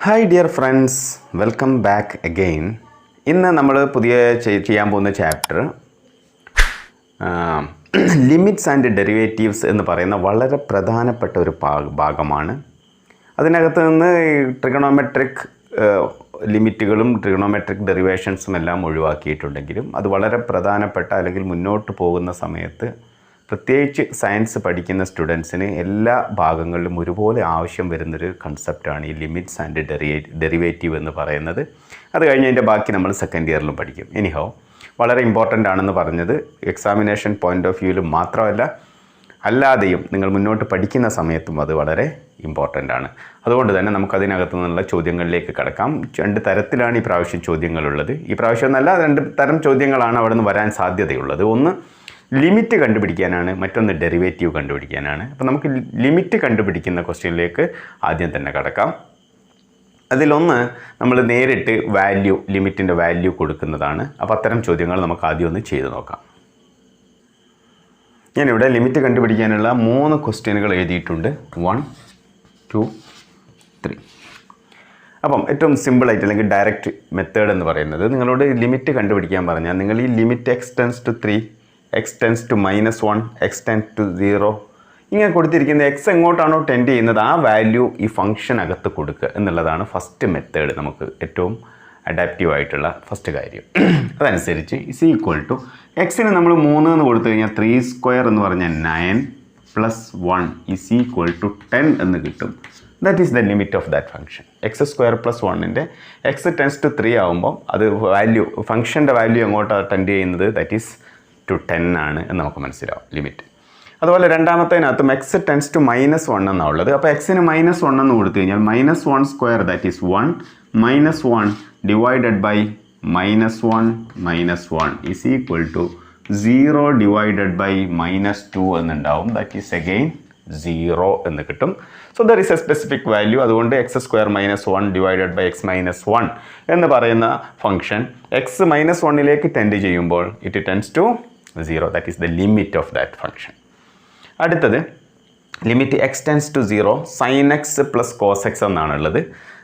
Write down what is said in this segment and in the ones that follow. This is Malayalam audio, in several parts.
Hi dear friends, welcome back again. ഇന്ന് നമ്മൾ പുതിയ ചെയ്യാൻ പോകുന്ന ചാപ്റ്റർ ലിമിറ്റ്സ് ആൻഡ് ഡെറിവേറ്റീവ്സ് എന്ന് പറയുന്ന വളരെ പ്രധാനപ്പെട്ട ഒരു ഭാഗമാണ്. അതിനകത്ത് നിന്ന് ട്രിഗണോമെട്രിക് ലിമിറ്റുകളും ട്രിഗണോമെട്രിക് ഡെറിവേഷൻസും എല്ലാം ഒഴിവാക്കിയിട്ടുണ്ടെങ്കിലും അത് വളരെ പ്രധാനപ്പെട്ട അല്ലെങ്കിൽ മുന്നോട്ട് പോകുന്ന സമയത്ത് പ്രത്യേകിച്ച് സയൻസ് പഠിക്കുന്ന സ്റ്റുഡൻസിന് എല്ലാ ഭാഗങ്ങളിലും ഒരുപോലെ ആവശ്യം വരുന്നൊരു കൺസെപ്റ്റാണ് ഈ ലിമിറ്റ്സ് ആൻഡ് ഡെറിവേറ്റീവ് എന്ന് പറയുന്നത്. അത് കഴിഞ്ഞ് അതിൻ്റെ ബാക്കി നമ്മൾ സെക്കൻഡ് ഇയറിലും പഠിക്കും. എനിഹോ വളരെ ഇമ്പോർട്ടൻ്റ് ആണെന്ന് പറഞ്ഞത് എക്സാമിനേഷൻ പോയിൻ്റ് ഓഫ് വ്യൂവിലും മാത്രമല്ല, അല്ലാതെയും നിങ്ങൾ മുന്നോട്ട് പഠിക്കുന്ന സമയത്തും അത് വളരെ ഇമ്പോർട്ടൻ്റ് ആണ്. അതുകൊണ്ട് തന്നെ നമുക്കതിനകത്തു നിന്നുള്ള ചോദ്യങ്ങളിലേക്ക് കടക്കാം. 2 തരത്തിലാണ് ഈ പ്രാവശ്യം ചോദ്യങ്ങളുള്ളത്. ഈ പ്രാവശ്യം എന്നല്ല, 2 തരം ചോദ്യങ്ങളാണ് അവിടെ നിന്ന് വരാൻ സാധ്യതയുള്ളത്. ഒന്ന് ലിമിറ്റ് കണ്ടുപിടിക്കാനാണ്, മറ്റൊന്ന് ഡെറിവേറ്റീവ് കണ്ടുപിടിക്കാനാണ്. അപ്പോൾ നമുക്ക് ലിമിറ്റ് കണ്ടുപിടിക്കുന്ന ക്വസ്റ്റ്യനിലേക്ക് ആദ്യം തന്നെ കടക്കാം. അതിലൊന്ന് നമ്മൾ നേരിട്ട് ലിമിറ്റിൻ്റെ വാല്യൂ കൊടുക്കുന്നതാണ്. അപ്പോൾ അത്തരം ചോദ്യങ്ങൾ നമുക്ക് ആദ്യം ഒന്ന് ചെയ്ത് നോക്കാം. ഞാനിവിടെ ലിമിറ്റ് കണ്ടുപിടിക്കാനുള്ള 3 ക്വസ്റ്റ്യനുകൾ എഴുതിയിട്ടുണ്ട്. 1, 2, 3. അപ്പം ഏറ്റവും സിമ്പിളായിട്ട് അല്ലെങ്കിൽ ഡയറക്റ്റ് മെത്തേഡ് എന്ന് പറയുന്നത്, നിങ്ങളോട് ലിമിറ്റ് കണ്ടുപിടിക്കാൻ പറഞ്ഞാൽ നിങ്ങൾ ഈ limit x tends to 3, x tends to -1, x tends to 0 ഇങ്ങനെ കൊടുത്തിരിക്കുന്ന എക്സ് എങ്ങോട്ടാണോ ടെൻഡ് ചെയ്യുന്നത് ആ വാല്യൂ ഈ ഫംഗ്ഷൻ അകത്ത് കൊടുക്കുക എന്നുള്ളതാണ് ഫസ്റ്റ് മെത്തേഡ്. നമുക്ക് ഏറ്റവും അഡാപ്റ്റീവ് ആയിട്ടുള്ള ഫസ്റ്റ് കാര്യം. അതനുസരിച്ച് ഇസ് ഈക്വൽ ടു എക്സിന് നമ്മൾ 3 എന്ന് കൊടുത്തു കഴിഞ്ഞാൽ 3² എന്ന് പറഞ്ഞാൽ 9 + 1 ഇസ് ഈക്വൽ ടു 10 എന്ന് കിട്ടും. That is the limit of that function. x² + 1ൻ്റെ എക്സ് ടെൻസ് ടു 3 ആകുമ്പോൾ അത് ഫംഗ്ഷൻ്റെ വാല്യൂ എങ്ങോട്ടാണ് ടെൻഡ് ചെയ്യുന്നത്, ദാറ്റ് ഈസ് ടു 10 ആണ് എന്ന് നമുക്ക് മനസ്സിലാവും ലിമിറ്റ്. അതുപോലെ രണ്ടാമത്തേനകത്തും എക്സ് ടെൻസ് ടു -1 എന്നാണ് ഉള്ളത്. അപ്പോൾ എക്സിന് -1 എന്ന് കൊടുത്തു കഴിഞ്ഞാൽ -1² that is 1 -1 divided by -1 -1 is equal to 0 divided by -2 എന്നുണ്ടാവും. ദാറ്റ് ഈസ് അഗെയിൻ 0 എന്ന് കിട്ടും. So there is a specific value. അതുകൊണ്ട് x² - 1 ഡിവൈഡഡ് ബൈ x - 1 എന്ന് പറയുന്ന ഫംഗ്ഷൻ x -1ലേക്ക് ടെൻഡ് ചെയ്യുമ്പോൾ it tends to 0. That is the limit of that function. അടുത്തത് limit x tends to 0 sin x + cos x എന്നാണുള്ളത്.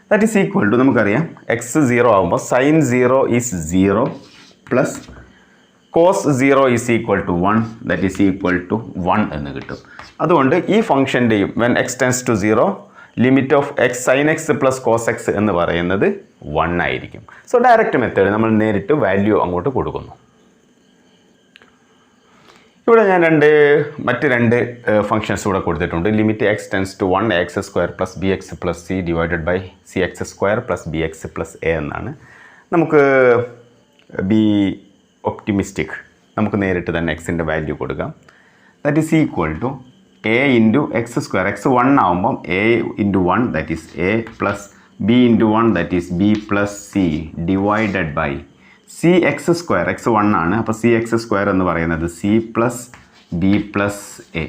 ദാറ്റ് ഈസ് ഈക്വൽ ടു നമുക്കറിയാം x 0 ആകുമ്പോൾ sin 0 is 0 plus cos 0 is equal to 1. That is equal to 1 എന്ന് കിട്ടും. അതുകൊണ്ട് ഈ ഫംഗ്ഷൻ്റെയും when x tends to 0 limit of sin x + cos x എന്ന് പറയുന്നത് 1 ആയിരിക്കും. സോ ഡയറക്റ്റ് മെത്തേഡ് നമ്മൾ നേരിട്ട് വാല്യൂ അങ്ങോട്ട് കൊടുക്കുന്നു. ഇവിടെ ഞാൻ മറ്റ് രണ്ട് ഫംഗ്ഷൻസ് കൂടെ കൊടുത്തിട്ടുണ്ട്. Limit x tends to 1 ax² + bx + c divided by cx² + bx + a എന്നാണ്. നമുക്ക് ബി ഒപ്റ്റിമിസ്റ്റിക്, നമുക്ക് നേരിട്ട് തന്നെ എക്സിൻ്റെ വാല്യൂ കൊടുക്കാം. That is equal to a × x². x 1 ആകുമ്പം a × 1 that is a plus b × 1 that is b plus c divided by cx². x 1 ആണ്, അപ്പോൾ cx² എന്ന് പറയുന്നത് c plus b plus a.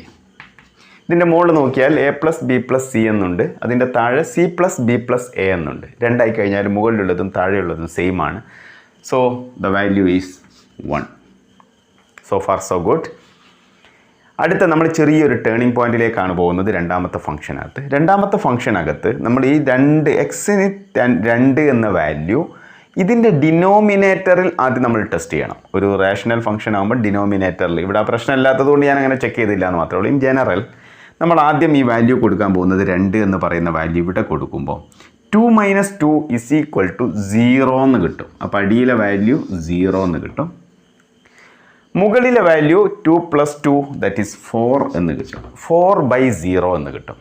ഇതിൻ്റെ മുകളിൽ നോക്കിയാൽ a plus b plus c എന്നുണ്ട്, അതിൻ്റെ താഴെ c plus b plus a എന്നുണ്ട്. രണ്ടായി കഴിഞ്ഞാൽ മുകളിലുള്ളതും താഴെയുള്ളതും സെയിം ആണ്. So the value is 1. So far so good. അടുത്ത നമ്മൾ ചെറിയൊരു ടേണിംഗ് പോയിന്റിലേക്കാണ് പോകുന്നത് രണ്ടാമത്തെ ഫംഗ്ഷനകത്ത്. രണ്ടാമത്തെ ഫംഗ്ഷനകത്ത് നമ്മൾ ഈ എക്സിന് 2 എന്ന വാല്യൂ ഇതിൻ്റെ ഡിനോമിനേറ്ററിൽ ആദ്യം നമ്മൾ ടെസ്റ്റ് ചെയ്യണം. ഒരു റേഷണൽ ഫംഗ്ഷൻ ആകുമ്പോൾ ഡിനോമിനേറ്ററിൽ, ഇവിടെ ആ പ്രശ്നം ഇല്ലാത്തതുകൊണ്ട് ഞാൻ അങ്ങനെ ചെക്ക് ചെയ്തില്ല എന്ന് മാത്രമേ ഉള്ളൂ. ഇൻ ജനറൽ നമ്മൾ ആദ്യം ഈ വാല്യൂ കൊടുക്കാൻ പോകുന്നത് 2 എന്ന് പറയുന്ന വാല്യൂ ഇവിടെ കൊടുക്കുമ്പോൾ 2 - 2 ഇസ് ഈക്വൽ ടു 0 എന്ന് കിട്ടും. അപ്പോൾ അടിയിലെ വാല്യൂ 0 എന്ന് കിട്ടും. മുകളിലെ വാല്യൂ 2 + 2 ദാറ്റ് ഈസ് 4 എന്ന് കിട്ടും. 4/0 എന്ന് കിട്ടും.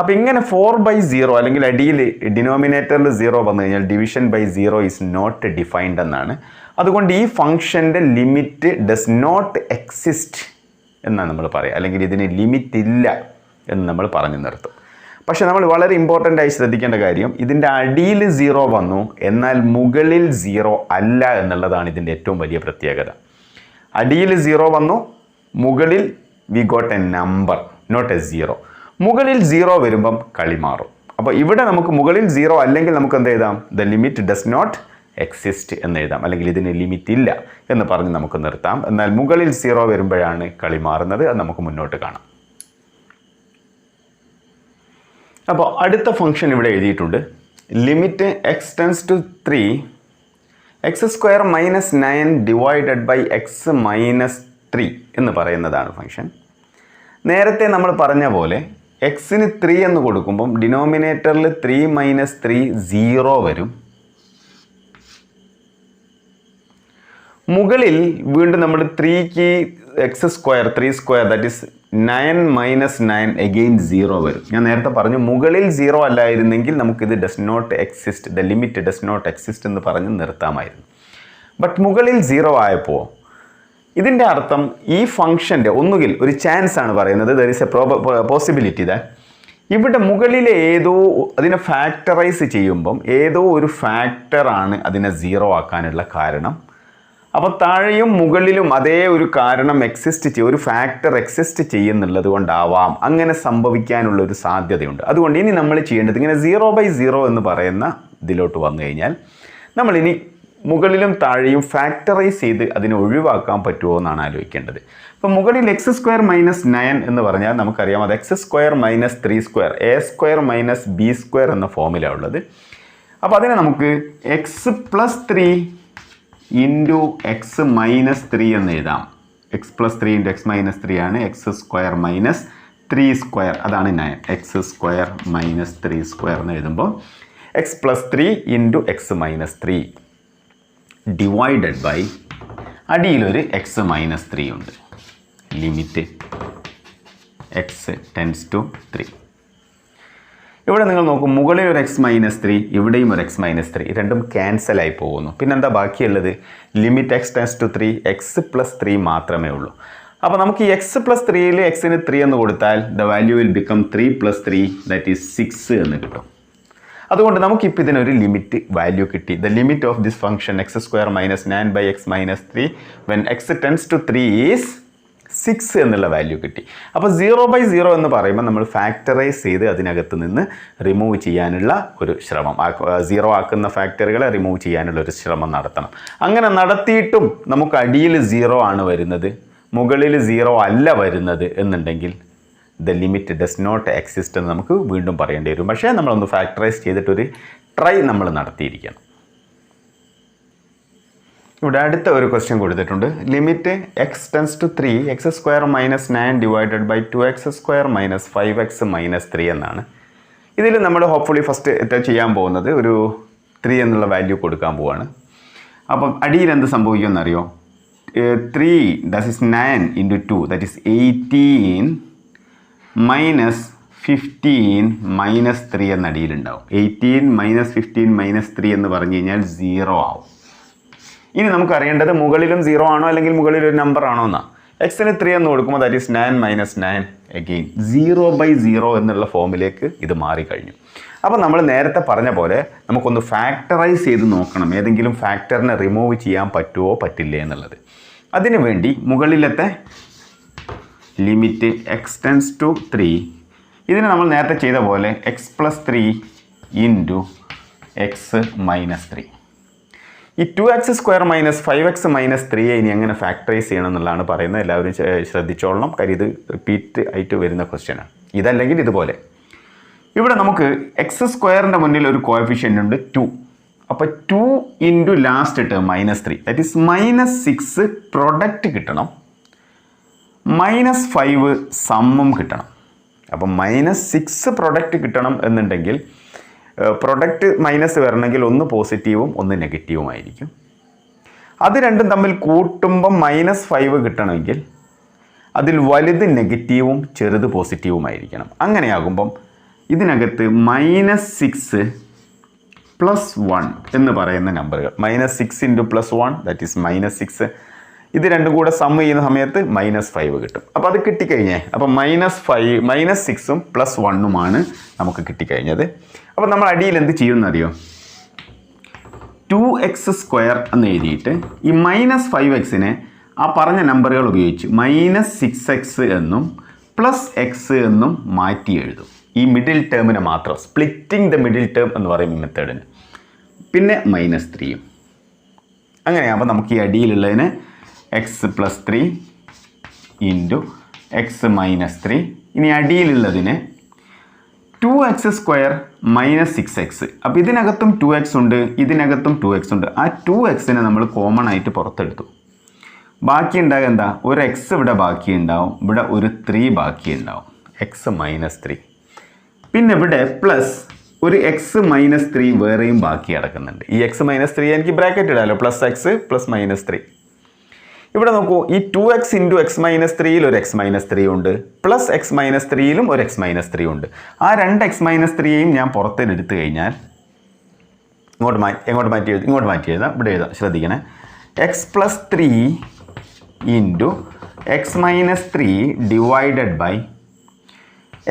അപ്പോൾ ഇങ്ങനെ 4/0 അല്ലെങ്കിൽ അടിയിൽ ഡിനോമിനേറ്ററിൽ 0 വന്നു കഴിഞ്ഞാൽ division by 0 is not defined എന്നാണ്. അതുകൊണ്ട് ഈ ഫംഗ്ഷൻ്റെ ലിമിറ്റ് ഡസ് നോട്ട് എക്സിസ്റ്റ് എന്നാണ് നമ്മൾ പറയുക, അല്ലെങ്കിൽ ഇതിന് ലിമിറ്റ് ഇല്ല എന്ന് നമ്മൾ പറഞ്ഞു നിർത്തും. പക്ഷേ നമ്മൾ വളരെ ഇമ്പോർട്ടൻ്റ് ആയി ശ്രദ്ധിക്കേണ്ട കാര്യം, ഇതിൻ്റെ അടിയിൽ 0 വന്നു എന്നാൽ മുകളിൽ 0 അല്ല എന്നുള്ളതാണ് ഇതിൻ്റെ ഏറ്റവും വലിയ പ്രത്യേകത. അടിയിൽ 0 വന്നു, മുകളിൽ we got A number note A 0. മുകളിൽ 0 വരുമ്പം കളി മാറും. അപ്പോൾ ഇവിടെ നമുക്ക് മുകളിൽ 0 അല്ലെങ്കിൽ നമുക്ക് എന്ത് എഴുതാം, the limit does not exist എന്ന് എഴുതാം, അല്ലെങ്കിൽ ഇതിന് ലിമിറ്റ് ഇല്ല എന്ന് പറഞ്ഞ് നമുക്ക് നിർത്താം. എന്നാൽ മുകളിൽ 0 വരുമ്പോഴാണ് കളി മാറുന്നത്. അത് നമുക്ക് മുന്നോട്ട് കാണാം. അപ്പോൾ അടുത്ത ഫംഗ്ഷൻ ഇവിടെ എഴുതിയിട്ടുണ്ട്. Limit X tends to 3 x square minus 9 divided by X minus 3 എന്ന് പറയുന്നതാണ് ഫംഗ്ഷൻ. നേരത്തെ നമ്മൾ പറഞ്ഞ പോലെ എക്സിന് 3 എന്ന് കൊടുക്കുമ്പം ഡിനോമിനേറ്ററിൽ 3 മൈനസ് 3 0 വരും. മുകളിൽ വീണ്ടും നമ്മൾ 3ക്ക് X square 3 square that is 9 minus 9 again 0 വരും. ഞാൻ നേരത്തെ പറഞ്ഞു മുകളിൽ 0 അല്ലായിരുന്നെങ്കിൽ നമുക്കിത് does not exist, the limit does not exist എന്ന് പറഞ്ഞ് നിർത്താമായിരുന്നു. ബട്ട് മുകളിൽ 0 ആയപ്പോൾ ഇതിൻ്റെ അർത്ഥം ഈ ഫംഗ്ഷൻ്റെ ഒന്നുകിൽ ഒരു ചാൻസ് ആണ് പറയുന്നത്, there is A possibility that ഇവിടെ മുകളിലെ ഏതോ അതിനെ ഫാക്ടറൈസ് ചെയ്യുമ്പം ഏതോ ഒരു ഫാക്ടറാണ് അതിനെ 0 ആക്കാനുള്ള കാരണം. അപ്പോൾ താഴെയും മുകളിലും അതേ ഒരു കാരണം ഒരു ഫാക്ടർ എക്സിസ്റ്റ് ചെയ്യുന്നുള്ളത് കൊണ്ടാവാം അങ്ങനെ സംഭവിക്കാനുള്ള ഒരു സാധ്യതയുണ്ട്. അതുകൊണ്ട് ഇനി നമ്മൾ ചെയ്യേണ്ടത് ഇങ്ങനെ 0/0 എന്ന് പറയുന്ന ഇതിലോട്ട് വന്നു കഴിഞ്ഞാൽ നമ്മളിനി മുകളിലും താഴെയും ഫാക്ടറൈസ് ചെയ്ത് അതിനെ ഒഴിവാക്കാൻ പറ്റുമോ എന്നാണ് ആലോചിക്കേണ്ടത്. അപ്പോൾ മുകളിൽ എക്സ് സ്ക്വയർ മൈനസ് 9 എന്ന് പറഞ്ഞാൽ നമുക്കറിയാം അത് X square minus 3 square A square minus B square എന്ന ഫോമിലാണ് ഉള്ളത്. അപ്പോൾ അതിനെ നമുക്ക് X plus 3 into X minus 3 എന്ന് എഴുതാം. X plus 3 into X minus 3 ആണ് എക്സ് സ്ക്വയർ മൈനസ് 3 സ്ക്വയർ, അതാണ് 9. എക്സ് സ്ക്വയർ മൈനസ് 3 സ്ക്വയർ എന്ന് എഴുതുമ്പോൾ X plus 3 into X minus 3 divided by അടിയിലൊരു എക്സ് മൈനസ് 3 ഉണ്ട്. Limit X tends to 3. ഇവിടെ നിങ്ങൾ നോക്കും മുകളിൽ ഒരു എക്സ് മൈനസ് 3 ഇവിടെയും ഒരു എക്സ് മൈനസ് 3 രണ്ടും ക്യാൻസലായി പോകുന്നു. പിന്നെന്താ ബാക്കിയുള്ളത്? Limit X tends to 3 x plus 3 മാത്രമേ ഉള്ളൂ. അപ്പോൾ നമുക്ക് ഈ എക്സ് പ്ലസ് 3യിൽ എക്സിന് 3 എന്ന് കൊടുത്താൽ the value will become 3 plus 3 that is 6 എന്ന് കിട്ടും. അതുകൊണ്ട് നമുക്കിപ്പോൾ ഇതിനൊരു ലിമിറ്റ് വാല്യൂ കിട്ടി. The limit of this function x square minus 9 by X minus 3 when X tends to 3 is 6 എന്നുള്ള വാല്യൂ കിട്ടി. അപ്പോൾ 0/0 എന്ന് പറയുമ്പോൾ നമ്മൾ ഫാക്ടറൈസ് ചെയ്ത് അതിനകത്ത് നിന്ന് റിമൂവ് ചെയ്യാനുള്ള ഒരു ശ്രമം, 0 ആക്കുന്ന ഫാക്ടറുകളെ റിമൂവ് ചെയ്യാനുള്ള ഒരു ശ്രമം നടത്തണം. അങ്ങനെ നടത്തിയിട്ടും നമുക്ക് അടിയിൽ 0 ആണ് വരുന്നത്, മുകളിൽ 0 അല്ല വരുന്നത് എന്നുണ്ടെങ്കിൽ the limit does not exist എന്ന് നമുക്ക് വീണ്ടും പറയേണ്ടി വരും. പക്ഷേ നമ്മളൊന്ന് ഫാക്ടറൈസ് ചെയ്തിട്ടൊരു ട്രൈ നമ്മൾ നടത്തിയിരിക്കണം. ഇവിടെ അടുത്ത ഒരു ക്വസ്റ്റ്യൻ കൊടുത്തിട്ടുണ്ട്. Limit X tends to 3 x square minus 9 divided by 2x square minus 5x minus 3 എന്നാണ്. ഇതിൽ നമ്മൾ ഹോപ്പ്ഫുള്ളി ഫസ്റ്റ് ചെയ്യാൻ പോകുന്നത് ഒരു 3 എന്നുള്ള വാല്യൂ കൊടുക്കാൻ പോവാണ്. അപ്പം അടിയിൽ എന്ത് സംഭവിക്കുമെന്നറിയോ? 3 that is 9 into 2 that is 18 minus 15 minus 3 എന്ന അടിയിലുണ്ടാവും. 18 മൈനസ് 15 മൈനസ് 3 എന്ന് പറഞ്ഞു കഴിഞ്ഞാൽ 0 ആവും. ഇനി നമുക്ക് അറിയേണ്ടത് മുകളിലും 0 ആണോ അല്ലെങ്കിൽ മുകളിൽ ഒരു നമ്പർ ആണോ എന്നാണ്. എക്സിന് 3 എന്ന് കൊടുക്കുമ്പോൾ ദാറ്റ് ഈസ് 9 മൈനസ് 9 അഗെയിൻ 0/0 എന്നുള്ള ഫോമിലേക്ക് ഇത് മാറിക്കഴിഞ്ഞു. അപ്പോൾ നമ്മൾ നേരത്തെ പറഞ്ഞ പോലെ നമുക്കൊന്ന് ഫാക്ടറൈസ് ചെയ്ത് നോക്കണം, ഏതെങ്കിലും ഫാക്ടറിനെ റിമൂവ് ചെയ്യാൻ പറ്റുമോ പറ്റില്ലേ എന്നുള്ളത്. അതിനു വേണ്ടി മുകളിലത്തെ ലിമിറ്റ് എക്സ് ടെൻസ് ടു 3 ഇതിന് നമ്മൾ നേരത്തെ ചെയ്ത പോലെ X plus 3 into X minus 3. ഈ 2x square minus 5x minus 3 ഇനി എങ്ങനെ ഫാക്ടറൈസ് ചെയ്യണം എന്നുള്ളതാണ് പറയുന്നത്. എല്ലാവരും ശ്രദ്ധിച്ചോളണം, കാര്യം ഇത് റിപ്പീറ്റ് ആയിട്ട് വരുന്ന ക്വസ്റ്റ്യനാണ്. ഇതല്ലെങ്കിൽ ഇതുപോലെ ഇവിടെ നമുക്ക് എക്സ് സ്ക്വയറിൻ്റെ മുന്നിൽ ഒരു കോഎഫിഷ്യൻ്റ് ഉണ്ട് 2. അപ്പോൾ 2 into last term minus 3 that is minus 6 product കിട്ടണം, മൈനസ് 5 സമ്മും കിട്ടണം. അപ്പം മൈനസ് 6 പ്രൊഡക്റ്റ് കിട്ടണം എന്നുണ്ടെങ്കിൽ പ്രൊഡക്റ്റ് മൈനസ് വരണമെങ്കിൽ ഒന്ന് പോസിറ്റീവും ഒന്ന് നെഗറ്റീവും ആയിരിക്കും. അത് രണ്ടും തമ്മിൽ കൂട്ടുമ്പം മൈനസ് 5 കിട്ടണമെങ്കിൽ അതിൽ വലുത് നെഗറ്റീവും ചെറുത് പോസിറ്റീവും ആയിരിക്കണം. അങ്ങനെയാകുമ്പം ഇതിനകത്ത് മൈനസ് 6 പ്ലസ് 1 എന്ന് പറയുന്ന നമ്പറുകൾ, minus 6 into plus 1 that is minus 6, ഇത് രണ്ടും കൂടെ സം ചെയ്യുന്ന സമയത്ത് മൈനസ് 5 കിട്ടും. അപ്പോൾ അത് കിട്ടിക്കഴിഞ്ഞേ അപ്പം മൈനസ് 6ഉം പ്ലസ് 1ഉമാണ് നമുക്ക് കിട്ടിക്കഴിഞ്ഞത്. അപ്പോൾ നമ്മൾ അടിയിൽ എന്ത് ചെയ്യുമെന്നറിയോ? 2x സ്ക്വയർ എന്ന് എഴുതിയിട്ട് ഈ മൈനസ് 5xനെ ആ പറഞ്ഞ നമ്പറുകൾ ഉപയോഗിച്ച് മൈനസ് 6x എന്നും പ്ലസ് എക്സ് എന്നും മാറ്റി എഴുതും. ഈ മിഡിൽ ടേമിനെ മാത്രം, സ്പ്ലിറ്റിംഗ് ദ മിഡിൽ ടേം എന്ന് പറയും ഈ മെത്തേഡിന്. പിന്നെ മൈനസ് 3യും. അങ്ങനെയാകുമ്പോൾ നമുക്ക് ഈ അടിയിലുള്ളതിന് X plus 3 into X minus 3. ഇനി അടിയിലുള്ളതിന് 2x² മൈനസ് 6x. അപ്പോൾ ഇതിനകത്തും 2x ഉണ്ട്, ഇതിനകത്തും 2x ഉണ്ട്. ആ 2xനെ നമ്മൾ കോമൺ ആയിട്ട് പുറത്തെടുത്തു. ബാക്കി ഉണ്ടാകുക എന്താ? ഒരു എക്സ് ഇവിടെ ബാക്കി ഉണ്ടാവും, ഇവിടെ ഒരു 3 ബാക്കി ഉണ്ടാവും, എക്സ് മൈനസ് 3. പിന്നെ ഇവിടെ പ്ലസ് ഒരു എക്സ് മൈനസ് 3 വേറെയും ബാക്കി കിടക്കുന്നുണ്ട്. ഈ എക്സ് മൈനസ് 3 എനിക്ക് ബ്രാക്കറ്റ് ഇടാമല്ലോ, പ്ലസ് എക്സ് പ്ലസ് മൈനസ് 3. ഇവിടെ നോക്കൂ, ഈ 2x ഇൻറ്റു എക്സ് മൈനസ് 3യിൽ ഒരു എക്സ് മൈനസ് 3 ഉണ്ട്, പ്ലസ് എക്സ് മൈനസ് 3യിലും ഒരു എക്സ് മൈനസ് 3 ഉണ്ട്. ആ 2 എക്സ് മൈനസ് 3യും ഞാൻ പുറത്തേക്ക് കഴിഞ്ഞാൽ ഇങ്ങോട്ട് മാറ്റി എഴുതാം. ഇവിടെ എഴുതാം, ശ്രദ്ധിക്കണേ. X plus 3 into X minus 3 divided by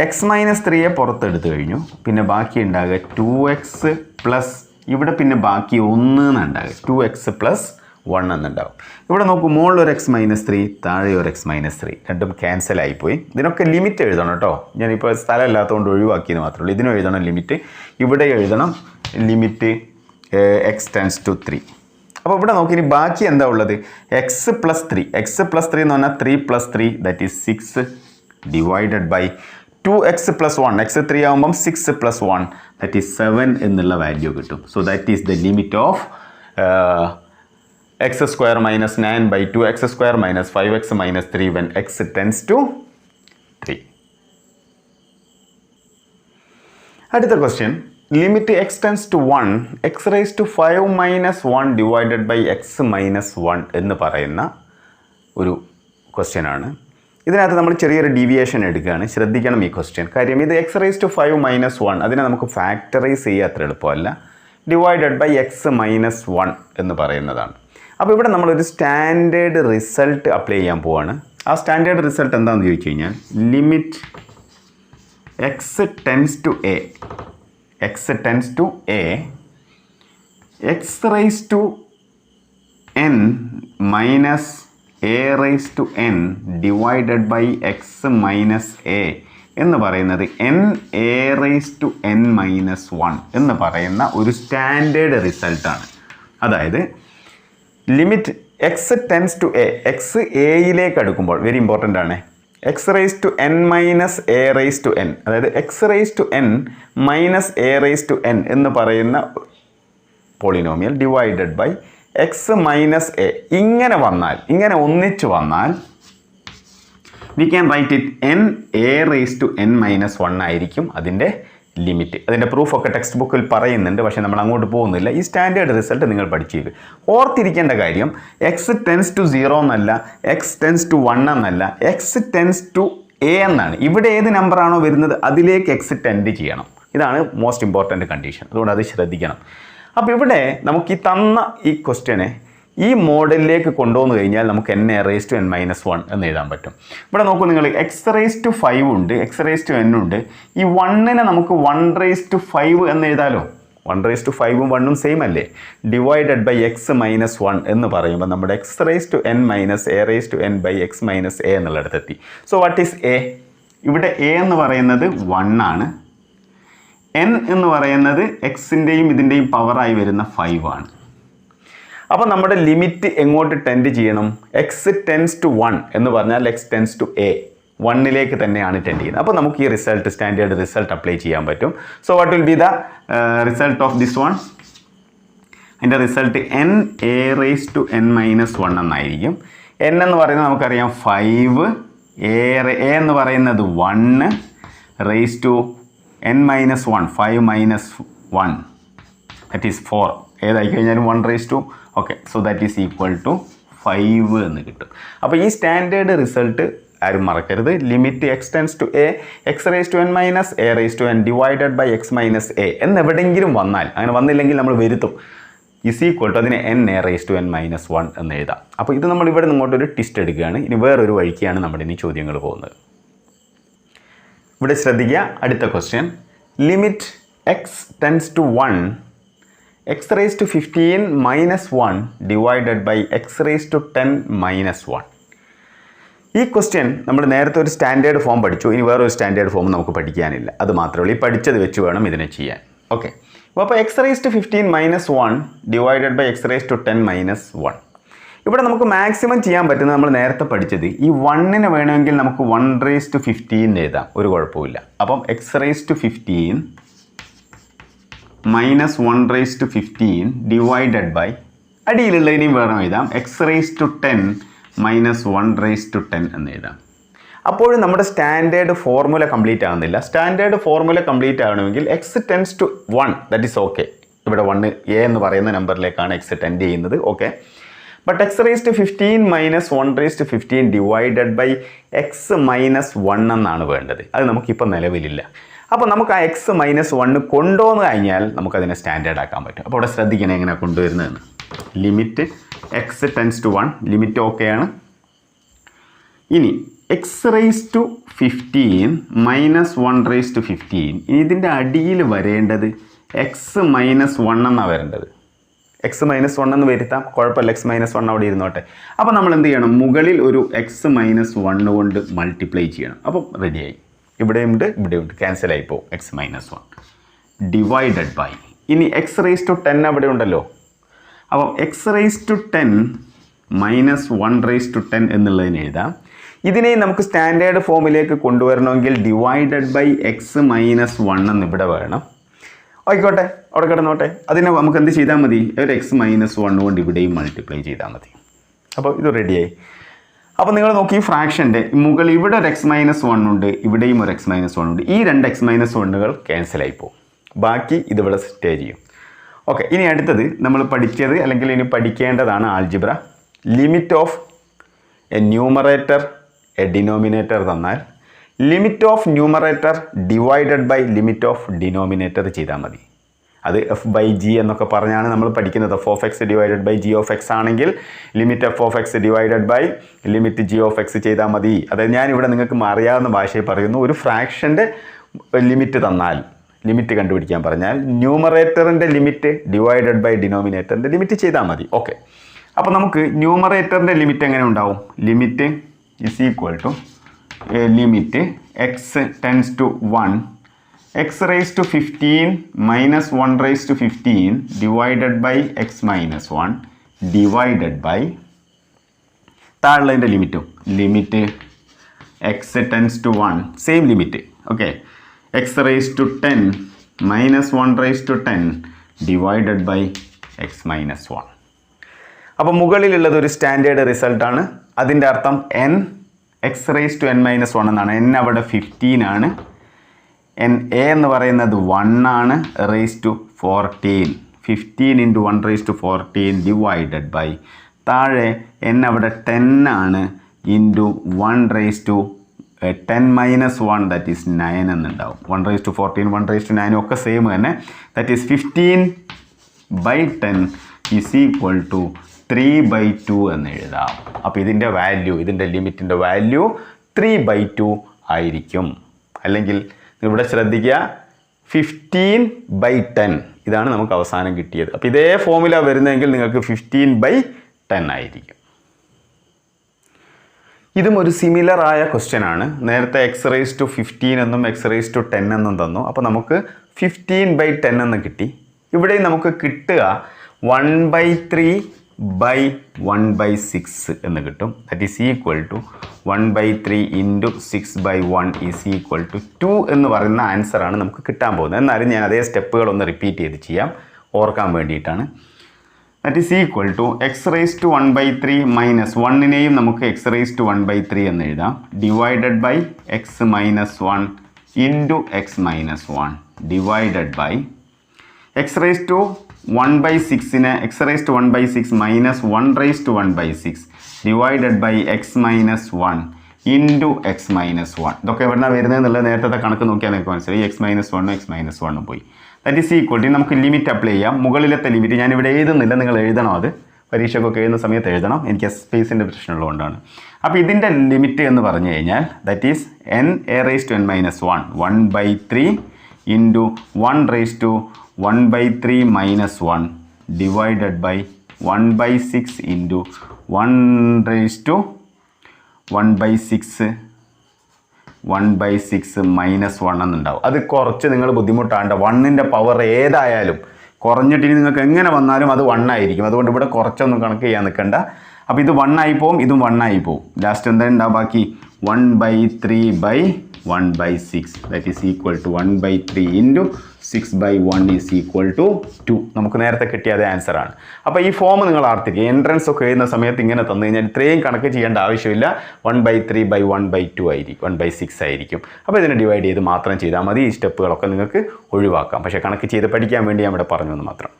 X minus 3യെ പുറത്തെടുത്ത് കഴിഞ്ഞു. പിന്നെ ബാക്കി ഉണ്ടാകുക 2x പ്ലസ്, ഇവിടെ പിന്നെ ബാക്കി 1 എന്നുണ്ടാകുക, 2x പ്ലസ് 1 എന്നുണ്ടാവും. ഇവിടെ നോക്കൂ, മുകളിൽ ഒരു എക്സ് മൈനസ് 3, താഴെ ഒരു എക്സ് മൈനസ് 3, രണ്ടും ക്യാൻസൽ ആയിപ്പോയി. ഇതിനൊക്കെ ലിമിറ്റ് എഴുതണം കേട്ടോ. ഞാനിപ്പോൾ സ്ഥലം ഇല്ലാത്തതുകൊണ്ട് ഒഴിവാക്കിയെന്ന് മാത്രമേ ഉള്ളൂ. ഇതിനും എഴുതണം ലിമിറ്റ്, ഇവിടെ എഴുതണം ലിമിറ്റ് എക്സ് ടെൻസ് ടു 3. അപ്പോൾ ഇവിടെ നോക്കി, ഇനി ബാക്കി എന്താ ഉള്ളത്? എക്സ് പ്ലസ് 3 എന്ന് പറഞ്ഞാൽ 3 plus 3 that is 6 divided by 2x plus 1, x 3 ആകുമ്പം 6 പ്ലസ് 1 ദാറ്റ് ഈസ് 7 എന്നുള്ള വാല്യൂ കിട്ടും. So that is the limit of x² minus 9 by 2x² minus 5x minus 3 when x tends to 3. അടുത്ത question, limit x tends to 1, x raised to 5 minus 1 divided by x minus 1 എന്ന് പറയുന്ന ഒരു ക്വസ്റ്റ്യൻ ആണ്. ഇതിനകത്ത് നമ്മൾ ചെറിയൊരു ഡീവിയേഷൻ എടുക്കുകയാണ്. ശ്രദ്ധിക്കണം ഈ ക്വസ്റ്റ്യൻ. കാര്യം ഇത് x raised to 5 minus 1 അതിനെ നമുക്ക് ഫാക്ടറൈസ് ചെയ്യുക അത്ര എളുപ്പമല്ല. ഡിവൈഡഡ് ബൈ x മൈനസ് 1 എന്ന് പറയുന്നതാണ്. അപ്പോൾ ഇവിടെ നമ്മളൊരു സ്റ്റാൻഡേർഡ് റിസൾട്ട് അപ്ലൈ ചെയ്യാൻ പോവാണ്. ആ സ്റ്റാൻഡേർഡ് റിസൾട്ട് എന്താണെന്ന് ചോദിച്ചു കഴിഞ്ഞാൽ, limit X tends to A X raise to N minus A raise to N divided by X minus A എന്ന് പറയുന്നത് N A raise to N minus 1 എന്ന് പറയുന്ന ഒരു സ്റ്റാൻഡേർഡ് റിസൾട്ടാണ്. അതായത് limit X tends to A, X എയിലേക്ക് അടുക്കുമ്പോൾ, വെരി ഇമ്പോർട്ടൻ്റ് ആണ്, X raise to N minus A raise to N, അതായത് X raise to N minus A raise to N എന്ന് പറയുന്ന polynomial divided by X minus a. ഇങ്ങനെ ഒന്നിച്ച് വന്നാൽ we can write it n A raise to N minus 1 ആയിരിക്കും അതിൻ്റെ ലിമിറ്റ്. അതിൻ്റെ പ്രൂഫൊക്കെ ടെക്സ്റ്റ് ബുക്കിൽ പറയുന്നുണ്ട്, പക്ഷേ നമ്മൾ അങ്ങോട്ട് പോകുന്നില്ല. ഈ സ്റ്റാൻഡേർഡ് റിസൾട്ട് നിങ്ങൾ പഠിച്ചേക്ക്. ഓർത്തിരിക്കേണ്ട കാര്യം, എക്സ് ടെൻസ് ടു 0 എന്നല്ല, എക്സ് ടെൻസ് ടു 1 എന്നല്ല, എക്സ് ടെൻസ് ടു എ എന്നാണ്. ഇവിടെ ഏത് നമ്പറാണോ വരുന്നത് അതിലേക്ക് എക്സ് ടെൻഡ് ചെയ്യണം. ഇതാണ് മോസ്റ്റ് ഇമ്പോർട്ടൻ്റ് കണ്ടീഷൻ. അതുകൊണ്ട് അത് ശ്രദ്ധിക്കണം. അപ്പോൾ ഇവിടെ നമുക്ക് ഈ തന്ന ഈ ക്വസ്റ്റ്യനെ ഈ മോഡലിലേക്ക് കൊണ്ടുവന്നു കഴിഞ്ഞാൽ നമുക്ക് n A raise to N minus 1 എന്ന് എഴുതാൻ പറ്റും. ഇവിടെ നോക്കൂ നിങ്ങൾ, എക്സ് റേസ് ടു 5 ഉണ്ട്, എക്സ് റേസ് ടു എൻ ഉണ്ട്. ഈ 1നെ നമുക്ക് 1 റേസ് ടു 5 എന്ന് എഴുതാലോ. 1 റേസ് ടു 5ഉം 1ഉം സെയിം അല്ലേ. ഡിവൈഡഡ് ബൈ എക്സ് മൈനസ് 1 എന്ന് പറയുമ്പോൾ നമ്മുടെ X raise to N minus A raise to N by X minus A എന്നുള്ളിടത്തെത്തി. So what is A? ഇവിടെ എ എന്ന് പറയുന്നത് 1 ആണ്. എൻ എന്ന് പറയുന്നത് എക്സിൻ്റെയും ഇതിൻ്റെയും പവറായി വരുന്ന 5 ആണ്. അപ്പോൾ നമ്മുടെ ലിമിറ്റ് എങ്ങോട്ട് ടെൻഡ് ചെയ്യണം? എക്സ് ടെൻസ് ടു 1 എന്ന് പറഞ്ഞാൽ എക്സ് ടെൻസ് ടു എ, 1ലേക്ക് തന്നെയാണ് ടെൻഡ് ചെയ്യുന്നത്. അപ്പോൾ നമുക്ക് ഈ റിസൾട്ട്, സ്റ്റാൻഡേർഡ് റിസൾട്ട് അപ്ലൈ ചെയ്യാൻ പറ്റും. So what will be the result of this one? അതിൻ്റെ result N A raise to N minus 1 എന്നായിരിക്കും. എൻ എന്ന് പറയുന്നത് നമുക്കറിയാം 5, എ എന്ന് പറയുന്നത് 1 raise to N minus 1, 5 minus 1 that is 4. ഏതായി കഴിഞ്ഞാലും 1 raise to, okay, so that is equal to 5 എന്ന് കിട്ടും. അപ്പോൾ ഈ സ്റ്റാൻഡേർഡ് റിസൾട്ട് ആരും മറക്കരുത്. Limit X tends to A X raise to N minus A raise to N divided by X minus A എന്നെവിടെയെങ്കിലും വന്നാൽ, അങ്ങനെ വന്നില്ലെങ്കിൽ നമ്മൾ വരുത്തും, ഇസ് ഈക്വൽ ടു അതിന് N A raise to N minus 1 എന്ന് എഴുതാം. അപ്പോൾ ഇത് നമ്മൾ ഇവിടെ നിങ്ങോട്ടൊരു ട്വിസ്റ്റ് എടുക്കുകയാണ്. ഇനി വേറൊരു വഴിക്കാണ് നമ്മുടെ ഇനി ചോദ്യങ്ങൾ പോകുന്നത്. ഇവിടെ ശ്രദ്ധിക്കുക, അടുത്ത question, limit X tends to 1 x raise to 15 minus 1 divided by x raise to 10 minus 1. ഈ ക്വസ്റ്റ്യൻ നമ്മൾ നേരത്തെ ഒരു സ്റ്റാൻഡേർഡ് ഫോം പഠിച്ചു. ഇനി വേറൊരു സ്റ്റാൻഡേർഡ് ഫോം നമുക്ക് പഠിക്കാനില്ല. അത് മാത്രമേ ഉള്ളൂ. ഈ പഠിച്ചത് വെച്ച് വേണം ഇതിനെ ചെയ്യാൻ. ഓക്കെ, അപ്പോൾ x raise to 15 minus 1 divided by x raise to 10 minus 1. ഇവിടെ നമുക്ക് മാക്സിമം ചെയ്യാൻ പറ്റുന്നത് നമ്മൾ നേരത്തെ പഠിച്ചത് ഈ 1ന് വേണമെങ്കിൽ നമുക്ക് 1⁻15 എഴുതാം, ഒരു കുഴപ്പമില്ല. അപ്പം x⁻15 മൈനസ് 1⁻15 ഡിവൈഡഡ് ബൈ അടിയിലുള്ളതിനെയും വേണം എഴുതാം x⁻10 മൈനസ് 1⁻10 എന്ന് എഴുതാം. അപ്പോഴും നമ്മുടെ സ്റ്റാൻഡേർഡ് ഫോർമുല കംപ്ലീറ്റ് ആകുന്നില്ല. സ്റ്റാൻഡേർഡ് ഫോർമുല കംപ്ലീറ്റ് ആവണമെങ്കിൽ x → 1 ദാറ്റ് ഈസ് ഓക്കെ. ഇവിടെ 1 a എന്ന് പറയുന്ന നമ്പറിലേക്കാണ് x ടെൻഡ് ചെയ്യുന്നത്, okay. But x⁻15 minus 1⁻15 divided by x-1 എന്നാണ് വേണ്ടത്. അത് നമുക്കിപ്പോൾ നിലവിലില്ല. അപ്പോൾ നമുക്ക് ആ x-1 കൊണ്ടുവന്ന് കഴിഞ്ഞാൽ നമുക്കതിനെ സ്റ്റാൻഡേർഡ് ആക്കാൻ പറ്റും. അപ്പോൾ ഇവിടെ ശ്രദ്ധിക്കണം എങ്ങനെയാണ് കൊണ്ടുവരുന്നതെന്ന്. ലിമിറ്റ് x → 1 ലിമിറ്റ് ഓക്കെയാണ്. ഇനി x⁻15 മൈനസ് 1⁻15 ഇതിൻ്റെ അടിയിൽ വരേണ്ടത് x-1 എന്നാണ് വരേണ്ടത്. x-1 എന്ന് വരുത്താം, കുഴപ്പമില്ല. x-1 അവിടെ ഇരുന്നോട്ടെ. അപ്പോൾ നമ്മൾ എന്ത് ചെയ്യണം? മുകളിൽ ഒരു x-1 കൊണ്ട് മൾട്ടിപ്ലൈ ചെയ്യണം. അപ്പം റെഡിയായി. ഇവിടെയുണ്ട് ഇവിടെയുണ്ട്, ക്യാൻസൽ ആയി പോകും. x-1 ഡിവൈഡഡ് ബൈ ഇനി x⁻10 അവിടെ ഉണ്ടല്ലോ. അപ്പം x⁻10 മൈനസ് 1⁻10 എന്നുള്ളതിന് എഴുതാം. ഇതിനെ നമുക്ക് സ്റ്റാൻഡേർഡ് ഫോമിലേക്ക് കൊണ്ടുവരണമെങ്കിൽ ഡിവൈഡഡ് ബൈ x-1 എന്ന് ഇവിടെ വേണം. ആയിക്കോട്ടെ, അവിടെ കിടന്നോട്ടെ. അതിനെ നമുക്ക് എന്ത് ചെയ്താൽ മതി? ഒരു x-1 കൊണ്ട് ഇവിടെയും മൾട്ടിപ്ലൈ ചെയ്താൽ മതി. അപ്പോൾ ഇത് റെഡിയായി. അപ്പോൾ നിങ്ങൾ നോക്കി, ഈ ഫ്രാക്ഷൻ്റെ മുകളിൽ ഇവിടെ ഒരു x-1 ഉണ്ട്, ഇവിടെയും ഒരു x-1 ഉണ്ട്. ഈ രണ്ട് x-1കൾ ക്യാൻസലായി പോകും. ബാക്കി ഇതിവിടെ സ്റ്റേ ചെയ്യും. ഓക്കെ, ഇനി അടുത്തത് നമ്മൾ പഠിച്ചത് അല്ലെങ്കിൽ ഇനി പഠിക്കേണ്ടതാണ് algebra. Limit of a numerator a denominator തന്നാൽ limit of numerator divided by limit of denominator ചെയ്താൽ മതി. അത് f/g എന്നൊക്കെ പറഞ്ഞാണ് നമ്മൾ പഠിക്കുന്നത്. f(x) ഡിവൈഡഡ് ബൈ g(x) ആണെങ്കിൽ limit f(x) divided by limit g(x) ചെയ്താൽ മതി. അതായത് ഞാനിവിടെ നിങ്ങൾക്ക് അറിയാവുന്ന ഭാഷയിൽ പറയുന്നു. ഒരു ഫ്രാക്ഷൻ്റെ ലിമിറ്റ് തന്നാൽ, ലിമിറ്റ് കണ്ടുപിടിക്കാൻ പറഞ്ഞാൽ ന്യൂമറേറ്ററിൻ്റെ ലിമിറ്റ് ഡിവൈഡഡ് ബൈ ഡിനോമിനേറ്ററിൻ്റെ ലിമിറ്റ് ചെയ്താൽ മതി. ഓക്കെ, അപ്പോൾ നമുക്ക് ന്യൂമറേറ്ററിൻ്റെ ലിമിറ്റ് എങ്ങനെ ഉണ്ടാവും? Limit is equal to limit x → 1 x⁻15 minus 1⁻15 divided by x-1 divided by താഴെയുള്ളതിൻ്റെ ലിമിറ്റും limit x → 1 same limit. Okay, x⁻10 minus 1⁻10 divided by x-1. അപ്പോൾ മുകളിലുള്ളത് ഒരു സ്റ്റാൻഡേർഡ് റിസൾട്ടാണ്. അതിൻ്റെ അർത്ഥം n x⁻n-1 എന്നാണ്. n അവിടെ 15 ആണ്. n a എന്ന് പറയുന്നത് 1 ആണ്. (14) 15 × 1⁻14 ഡിവൈഡഡ് ബൈ താഴെ n അവിടെ 10 ആണ്. (1⁻10-1) ദാറ്റ് ഈസ് 9 എന്നുണ്ടാവും. 1⁻14 1⁻9 ഒക്കെ സെയിം തന്നെ. That is 15/10 is equal to 3/2 എന്ന് എഴുതാം. അപ്പോൾ ഇതിൻ്റെ വാല്യൂ, ഇതിൻ്റെ ലിമിറ്റിൻ്റെ വാല്യൂ 3/2 ആയിരിക്കും. അല്ലെങ്കിൽ ഇവിടെ ശ്രദ്ധിക്കുക, 15/10 ഇതാണ് നമുക്ക് അവസാനം കിട്ടിയത്. അപ്പോൾ ഇതേ ഫോമുല വരുന്നതെങ്കിൽ നിങ്ങൾക്ക് 15/10 ആയിരിക്കും. ഇതും ഒരു സിമിലർ ആയ ക്വസ്റ്റ്യൻ ആണ്. നേരത്തെ x⁻15 എന്നും x⁻10 എന്നും തന്നു. അപ്പോൾ നമുക്ക് 15/10 എന്ന് കിട്ടി. ഇവിടെയും നമുക്ക് കിട്ടുക 1/3/1/6 എന്ന് കിട്ടും. That is equal to 1/3 × 6/1 is equal to 2 എന്ന് പറയുന്ന ആൻസറാണ് നമുക്ക് കിട്ടാൻ പോകുന്നത്. എന്നാലും ഞാൻ അതേ സ്റ്റെപ്പുകളൊന്ന് റിപ്പീറ്റ് ചെയ്ത് ചെയ്യാം, ഓർക്കാൻ വേണ്ടിയിട്ടാണ്. That is equal to x⁻1/3 minus 1നെയും നമുക്ക് x⁻1/3 എന്ന് എഴുതാം. Divided by x-1 × x-1 divided by x⁻1/6നെ x⁻1/6 minus 1⁻1/6 divided by x-1 × x-1. ഇതൊക്കെ എവിടെയാണ് വരുന്നതെന്നുള്ളത് നേരത്തെ കണക്ക് നോക്കിയാൽ നിങ്ങൾക്ക് മനസ്സിലായി. x-1 x-1 പോയി. ദാറ്റ് ഈസ് ഈക്വൽ ടു നമുക്ക് ലിമിറ്റ് അപ്ലൈ ചെയ്യാം. മുകളിലത്തെ ലിമിറ്റ് ഞാനിവിടെ എഴുതുന്നില്ല, നിങ്ങൾ എഴുതണം. അത് പരീക്ഷയ്ക്കൊക്കെ എഴുതുന്ന സമയത്ത് എഴുതണം. എനിക്ക് സ്പേസിൻ്റെ പ്രശ്നമുള്ളതുകൊണ്ടാണ്. അപ്പോൾ ഇതിൻ്റെ ലിമിറ്റ് എന്ന് പറഞ്ഞു കഴിഞ്ഞാൽ that is n(a)(n-1) 1/3 × 1⁻1/3 - 1 divided by 1/6 × 1/6 -1 എന്നുണ്ടാവും. അത് കുറച്ച് നിങ്ങൾ ബുദ്ധിമുട്ടാണ്ട്. 1ൻ്റെ പവർ ഏതായാലും കുറഞ്ഞിട്ട് നിങ്ങൾക്ക് എങ്ങനെ വന്നാലും അത് 1 ആയിരിക്കും. അതുകൊണ്ട് ഇവിടെ കുറച്ചൊന്നും കണക്ക് ചെയ്യാൻ നിൽക്കണ്ട. അപ്പോൾ ഇത് 1 ആയി പോവും, ഇതും 1 ആയി പോവും. ലാസ്റ്റ് എന്താ ഉണ്ടാവും ബാക്കി? 1/3/1/6 that is equal to 1/3 into 6/1 is equal to 2. നമുക്ക് നേരത്തെ കിട്ടിയ അതേ ആൻസറാണ്. അപ്പോൾ ഈ ഫോം നിങ്ങൾ ആർത്തിക്കുക. എൻട്രൻസ് ഒക്കെ എഴുതുന്ന സമയത്ത് ഇങ്ങനെ തന്നു കഴിഞ്ഞാൽ ഇത്രയും കണക്ക് ചെയ്യേണ്ട ആവശ്യമില്ല. 1/3/1/2 ആയിരിക്കും, 1/6 ആയിരിക്കും. അപ്പോൾ ഇതിനെ ഡിവൈഡ് ചെയ്ത് മാത്രം ചെയ്താൽ മതി. ഈ സ്റ്റെപ്പുകളൊക്കെ നിങ്ങൾക്ക് ഒഴിവാക്കാം. പക്ഷേ കണക്ക് ചെയ്ത് പഠിക്കാൻ വേണ്ടി ഞാൻ ഇവിടെ പറഞ്ഞു എന്ന് മാത്രം.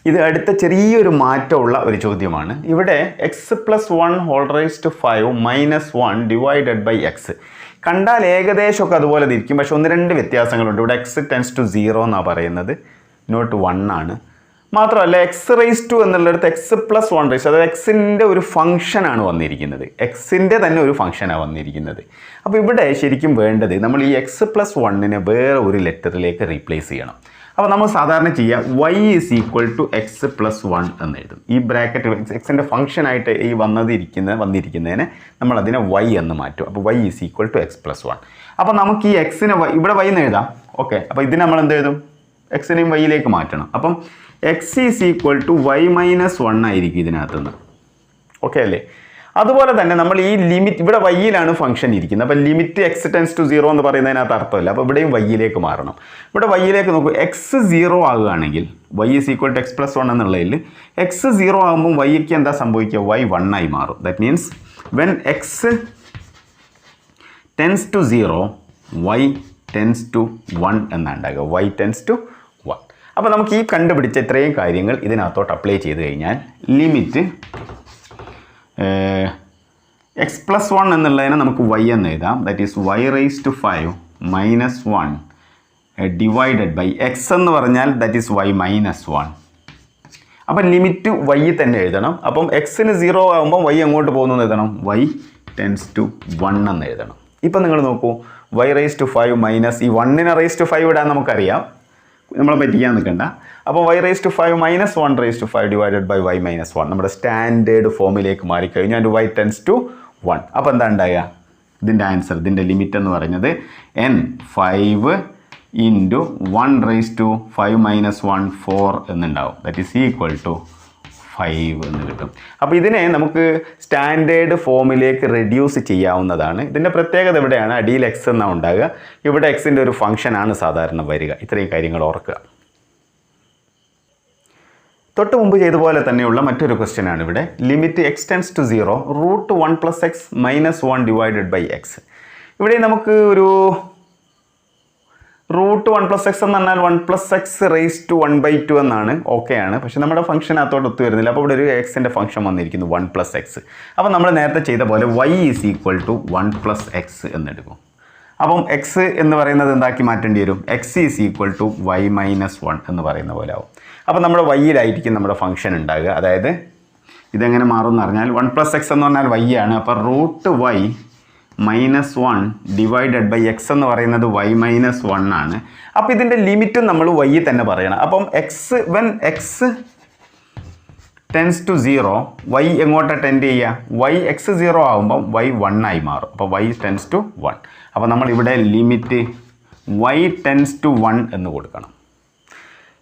ഇത് അടുത്ത ചെറിയൊരു മാറ്റമുള്ള ഒരു ചോദ്യമാണ്. ഇവിടെ x+1⁵ -1 ഡിവൈഡഡ് ബൈ എക്സ്. കണ്ടാൽ ഏകദേശമൊക്കെ അതുപോലെ ഇരിക്കും, പക്ഷെ 1-2 വ്യത്യാസങ്ങളുണ്ട്. ഇവിടെ x → 0 എന്നാണ് പറയുന്നത്, നോട്ട് 1 ആണ്. മാത്രമല്ല x⁻² എന്നുള്ളിടത്ത് x+1, അതായത് എക്സിൻ്റെ ഒരു ഫംഗ്ഷനാണ് വന്നിരിക്കുന്നത്. എക്സിൻ്റെ തന്നെ ഒരു ഫംഗ്ഷനാണ് വന്നിരിക്കുന്നത്. അപ്പോൾ ഇവിടെ ശരിക്കും വേണ്ടത് നമ്മൾ ഈ x+1നെ വേറെ ഒരു ലെറ്ററിലേക്ക് റീപ്ലേസ് ചെയ്യണം. അപ്പോൾ നമ്മൾ സാധാരണ ചെയ്യുക y is equal to x+1 എന്ന് എഴുതും. ഈ ബ്രാക്കറ്റ് എക്സിൻ്റെ ഫംഗ്ഷനായിട്ട് ഈ വന്നിരിക്കുന്നതിനെ നമ്മൾ അതിനെ y എന്ന് മാറ്റും. അപ്പോൾ y is equal to x+1. അപ്പോൾ നമുക്ക് ഈ എക്സിനെ ഇവിടെ y എന്ന് എഴുതാം. ഓക്കെ, അപ്പോൾ ഇതിന് നമ്മൾ എന്ത് എഴുതും? എക്സിനെയും വൈയിലേക്ക് മാറ്റണം. അപ്പം x is equal to y-1 ആയിരിക്കും ഇതിനകത്തുനിന്ന്. ഓക്കെ അല്ലേ? അതുപോലെ തന്നെ നമ്മൾ ഈ ലിമിറ്റ് ഇവിടെ വൈയിലാണ് ഫംഗ്ഷൻ ഇരിക്കുന്നത്. അപ്പോൾ ലിമിറ്റ് x → 0 എന്ന് പറയുന്നതിനകത്ത് അർത്ഥമില്ല. അപ്പോൾ ഇവിടെയും വൈയിലേക്ക് മാറണം. ഇവിടെ വൈയിലേക്ക് നോക്കൂ, x 0 ആകുകയാണെങ്കിൽ y is equal to x+1 എന്നുള്ളതിൽ x 0 ആകുമ്പോൾ വൈക്ക് എന്താ സംഭവിക്കുക? y 1 ആയി മാറും. That means when x tends to 0 y tends to 1 എന്നാണ് ഉണ്ടാകുക. y tends to 1. അപ്പോൾ നമുക്ക് ഈ കണ്ടുപിടിച്ച ഇത്രയും കാര്യങ്ങൾ ഇതിനകത്തോട്ട് അപ്ലൈ ചെയ്ത് കഴിഞ്ഞാൽ ലിമിറ്റ് x+1 എന്നുള്ളതിനെ നമുക്ക് y എന്ന് എഴുതാം. That is y⁵ -1 divided by x എന്ന് പറഞ്ഞാൽ ദാറ്റ് ഈസ് y-1. അപ്പം ലിമിറ്റ് y തന്നെ എഴുതണം. അപ്പം x-ന് 0 ആകുമ്പോൾ y അങ്ങോട്ട് പോകുന്നു എന്ന് എഴുതണം, y ടെൻസ് ടു 1 എന്ന് എഴുതണം. ഇപ്പം നിങ്ങൾ നോക്കൂ, y⁵ മൈനസ് ഈ 1നെ ⁵ ഇടാൻ നമുക്കറിയാം, നമ്മളെ പറ്റിക്കാൻ നിൽക്കണ്ട. അപ്പോൾ y⁵ -1⁵ ഡിവൈഡഡ് ബൈ y-1 നമ്മുടെ സ്റ്റാൻഡേർഡ് ഫോമിലേക്ക് മാറിക്കഴിഞ്ഞാൽ y ടെൻസ് ടു 1. അപ്പോൾ എന്താ ഉണ്ടാകുക? ഇതിൻ്റെ ആൻസർ, ഇതിൻ്റെ ലിമിറ്റ് എന്ന് പറയുന്നത് n 5 ഇൻറ്റു 1⁵ 5 - 1 4 എന്നുണ്ടാവും. ദാറ്റ് ഈസ് ഈക്വൽ ടു 5 എന്ന് കിട്ടും. അപ്പോൾ ഇതിനെ നമുക്ക് സ്റ്റാൻഡേർഡ് ഫോമിലേക്ക് റെഡ്യൂസ് ചെയ്യാവുന്നതാണ്. ഇതിൻ്റെ പ്രത്യേകത എവിടെയാണ്? അടിയിൽ x എന്നാണ് ഉണ്ടാകുക, ഇവിടെ എക്സിൻ്റെ ഒരു ഫംഗ്ഷനാണ് സാധാരണ വരിക. ഇത്രയും കാര്യങ്ങൾ ഓർക്കുക. തൊട്ട് മുമ്പ് ചെയ്ത പോലെ തന്നെയുള്ള മറ്റൊരു ക്വസ്റ്റ്യൻ ആണ് ഇവിടെ. Limit x → 0 √1 + x - 1 divided by x. ഇവിടെ നമുക്ക് ഒരു √1 + x എന്ന് പറഞ്ഞാൽ 1 + x⁻² 1/2 എന്നാണ്. ഓക്കെ ആണ്, പക്ഷെ നമ്മുടെ ഫംഗ്ഷൻ അകത്തോട്ട് ഒത്തു വരുന്നില്ല. അപ്പോൾ ഇവിടെ ഒരു എക്സിൻ്റെ ഫംഗ്ഷൻ വന്നിരിക്കുന്നു 1 + x. അപ്പോൾ നമ്മൾ നേരത്തെ ചെയ്ത പോലെ y is equal to 1 + x എന്നെടുക്കും. അപ്പം x എന്ന് പറയുന്നത് എന്താക്കി മാറ്റേണ്ടി വരും? x is equal to y-1 എന്ന് പറയുന്ന പോലെ ആവും. അപ്പോൾ നമ്മുടെ വൈയിലായിരിക്കും നമ്മുടെ ഫംഗ്ഷൻ ഉണ്ടാകുക. അതായത് ഇതെങ്ങനെ മാറും എന്ന് പറഞ്ഞാൽ 1 + x എന്ന് പറഞ്ഞാൽ y ആണ്. അപ്പോൾ √y-1 ഡിവൈഡഡ് ബൈ x എന്ന് പറയുന്നത് y-1 ആണ്. അപ്പോൾ ഇതിൻ്റെ ലിമിറ്റും നമ്മൾ y തന്നെ പറയണം. അപ്പം when x tends to 0 y എങ്ങോട്ട് ടെൻഡ് ചെയ്യുക? y x 0 ആകുമ്പോൾ y 1 ആയി മാറും. അപ്പോൾ y ടെൻസ് ടു 1. അപ്പോൾ നമ്മൾ ഇവിടെ ലിമിറ്റ് y ടെൻസ് ടു 1 എന്ന് കൊടുക്കണം.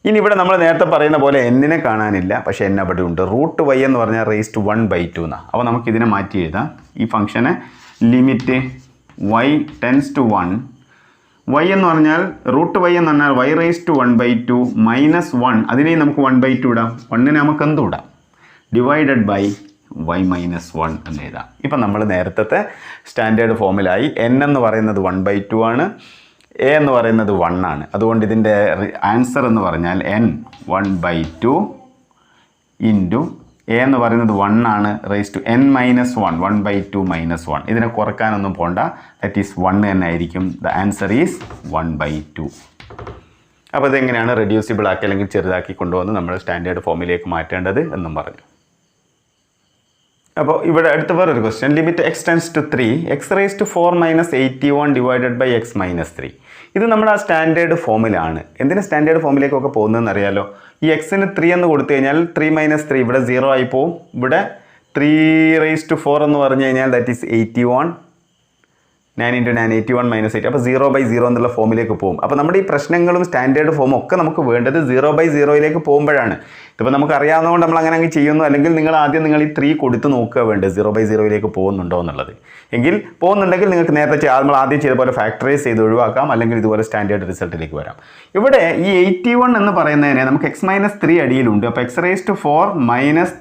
ഇനി ഇവിടെ നമ്മൾ നേരത്തെ പറയുന്ന പോലെ n-നെ കാണാനില്ല, പക്ഷേ n അവിടെ ഉണ്ട്. √y എന്ന് പറഞ്ഞാൽ ⁻² എന്നാണ്. അപ്പോൾ നമുക്കിതിനെ മാറ്റി എഴുതാം. ഈ ഫംഗ്ഷനെ limit y tends to 1, y എന്ന് പറഞ്ഞാൽ √y എന്ന് പറഞ്ഞാൽ y⁻² -1, അതിനെയും നമുക്ക് 1/2 ഇടാം. 1-നെ നമുക്ക് എന്തും ഇടാം, ഡിവൈഡഡ് ബൈ y-1 എന്ന് എഴുതാം. ഇപ്പം നമ്മൾ നേരത്തെ സ്റ്റാൻഡേർഡ് ഫോമിലായി. n എന്ന് പറയുന്നത് 1/2 ആണ്, a എന്ന് പറയുന്നത് 1 ആണ്. അതുകൊണ്ട് ഇതിൻ്റെ ആൻസർ എന്ന് പറഞ്ഞാൽ n 1/2 ഇൻറ്റു a എന്ന് പറയുന്നത് 1 ആണ് ⁻n - 1 1/2 - 1. ഇതിനെ കുറക്കാനൊന്നും പോണ്ട, ദാറ്റ് ഈസ് 1 തന്നെ ആയിരിക്കും. The answer is 1/2. അപ്പോൾ ഇതെങ്ങനെയാണ് റെഡ്യൂസിബിൾ ആക്കി അല്ലെങ്കിൽ ചെറുതാക്കി കൊണ്ടുവന്ന് നമ്മൾ സ്റ്റാൻഡേർഡ് ഫോമിലേക്ക് മാറ്റേണ്ടത് എന്നും പറഞ്ഞു. അപ്പോൾ ഇവിടെ അടുത്ത വേറൊരു question. Limit x → 3 x⁻⁴ - 81 divided by x - 3. ഇത് നമ്മുടെ ആ സ്റ്റാൻഡേർഡ് ഫോമിലാണ്. എന്തിനാണ് സ്റ്റാൻഡേർഡ് ഫോമിലേക്കൊക്കെ പോകുന്നതെന്ന് അറിയാലോ? ഈ എക്സിന് 3 എന്ന് കൊടുത്തു കഴിഞ്ഞാൽ 3 - 3 ഇവിടെ 0 ആയി പോവും. ഇവിടെ 3⁻⁴ എന്ന് പറഞ്ഞു കഴിഞ്ഞാൽ ദാറ്റ് ഈസ് 81 9 × 9 81 - 8. അപ്പോൾ 0/0 എന്നുള്ള ഫോമിലേക്ക് പോകും. അപ്പോൾ നമ്മുടെ ഈ പ്രശ്നങ്ങളും സ്റ്റാൻഡേർഡ് ഫോമും ഒക്കെ നമുക്ക് വേണ്ടത് 0/0 പോകുമ്പോഴാണ്. ഇതിപ്പോൾ നമുക്ക് അറിയാവുന്നതുകൊണ്ട് നമ്മൾ അങ്ങനെ അങ്ങ് ചെയ്യുന്നു. അല്ലെങ്കിൽ നിങ്ങൾ ഈ 3 കൊടുത്ത് നോക്കുക വേണ്ടത് 0/0 പോകുന്നുണ്ടോ എന്നുള്ളത്. എങ്കിൽ പോകുന്നുണ്ടെങ്കിൽ നിങ്ങൾക്ക് നേരത്തെ നമ്മൾ ആദ്യം ചെയ്ത പോലെ ഫാക്ടറൈസ് ചെയ്ത് ഒഴിവാക്കാം, അല്ലെങ്കിൽ ഇതുപോലെ സ്റ്റാൻഡേർഡ് റിസൾട്ടിലേക്ക് വരാം. ഇവിടെ ഈ 81 എന്ന് പറയുന്നതിനെ നമുക്ക് x-3 അടിയിലുണ്ട്. അപ്പോൾ x⁴ -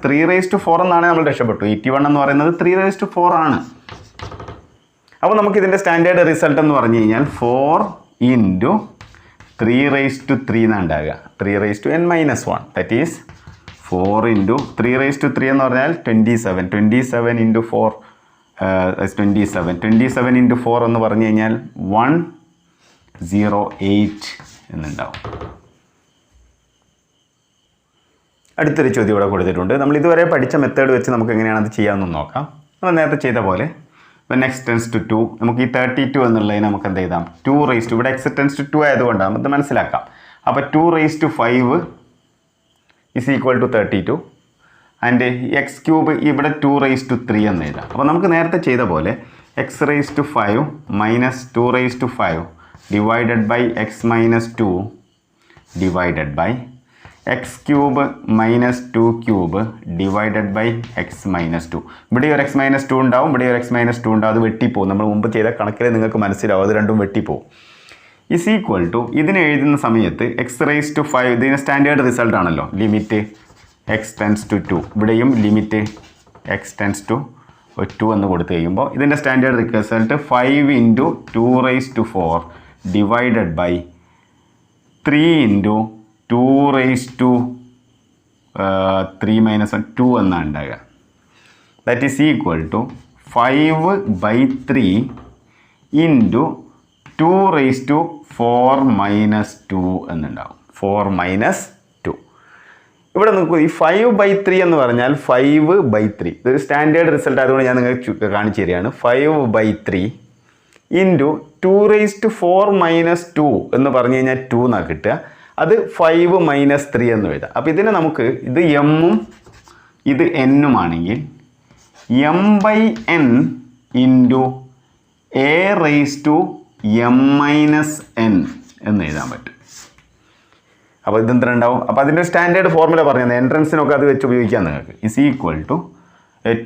3⁴ എന്നാണ് നമ്മൾ രക്ഷപ്പെട്ടു. 81 എന്ന് പറയുന്നത് 3⁴ ആണ്. അപ്പോൾ നമുക്ക് ഇതിൻ്റെ സ്റ്റാൻഡേർഡ് റിസൾട്ട് എന്ന് പറഞ്ഞു കഴിഞ്ഞാൽ 4 × 3⁻³ എന്നാണ് ഉണ്ടാകുക. 3n - 1 ദാറ്റ് ഈസ് 4 × 3⁻³ എന്ന് പറഞ്ഞാൽ 27. 27 × 4 27. 27 × 4 എന്ന് പറഞ്ഞു കഴിഞ്ഞാൽ 108 എന്നുണ്ടാവും. അടുത്തൊരു ചോദ്യം ഇവിടെ കൊടുത്തിട്ടുണ്ട്. നമ്മൾ ഇതുവരെ പഠിച്ച മെത്തേഡ് വെച്ച് നമുക്ക് എങ്ങനെയാണ് അത് ചെയ്യാമെന്ന് നോക്കാം. നമ്മൾ നേരത്തെ ചെയ്ത പോലെ when x tends to 2 നമുക്ക് ഈ 32 എന്നുള്ളതിന് നമുക്ക് എന്ത് ചെയ്താം 2 ഇവിടെ x tends to 2 ആയതുകൊണ്ടാണ് നമുക്ക് മനസ്സിലാക്കാം. അപ്പോൾ 2⁵ is equal to 32 and x³ ഇവിടെ 2⁵3 എന്ന് എഴുതാം. അപ്പോൾ നമുക്ക് നേരത്തെ ചെയ്ത പോലെ x⁵ - 2⁵ divided by x - 2 divided by x³ - 2³ divided by x - 2. ഇവിടെ ഒരു x - 2 ഉണ്ടാവും, ഇവിടെ ഒരു x - 2 ഉണ്ടാവും. അത് വെട്ടിപ്പോവും. നമ്മൾ മുമ്പ് ചെയ്ത കണക്കിൽ നിങ്ങൾക്ക് മനസ്സിലാവും, അത് രണ്ടും വെട്ടിപ്പോവും. ഇസ് ഈക്വൽ ടു ഇതിനെ എഴുതുന്ന സമയത്ത് x⁵ ഇതിന് സ്റ്റാൻഡേർഡ് റിസൾട്ട് ആണല്ലോ. ലിമിറ്റ് x ടെൻസ് ടു 2, ഇവിടെയും ലിമിറ്റ് x ടെൻസ് ടു 2 എന്ന് കൊടുത്തു കഴിയുമ്പോൾ ഇതിൻ്റെ സ്റ്റാൻഡേർഡ് റിസൾട്ട് 5 × 2⁴ ഡിവൈഡഡ് ബൈ 3 × 2⁻³ - 2 എന്നാണ് ഉണ്ടാകുക. ദാറ്റ് ഈസ് ഈക്വൽ ടു 5/3 × 2⁴ - 2 എന്നുണ്ടാവും. 4 - 2. ഇവിടെ നോക്കൂ, ഈ 5/3 എന്ന് പറഞ്ഞാൽ 5/3 ഇതൊരു സ്റ്റാൻഡേർഡ് റിസൾട്ട് ആയതുകൊണ്ട് ഞാൻ നിങ്ങൾക്ക് കാണിച്ചു തരികയാണ്. 5/3 × 2⁴ - 2 എന്ന് പറഞ്ഞു കഴിഞ്ഞാൽ 2 എന്നാണ് കിട്ടുക. അത് 5 - 3 എന്ന് എഴുതാം. അപ്പോൾ ഇതിനെ നമുക്ക് ഇത് m-ഉം ഇത് n-ഉം ആണെങ്കിൽ m/n × a⁻m - n എന്ന് എഴുതാൻ പറ്റും. അപ്പോൾ ഇതെന്താ ഉണ്ടാവും? അപ്പോൾ അതിൻ്റെ സ്റ്റാൻഡേർഡ് ഫോർമുല പറഞ്ഞത് എൻട്രൻസിനൊക്കെ അത് വെച്ച് ഉപയോഗിക്കാം നിങ്ങൾക്ക്. ഇസ് ഈക്വൽ ടു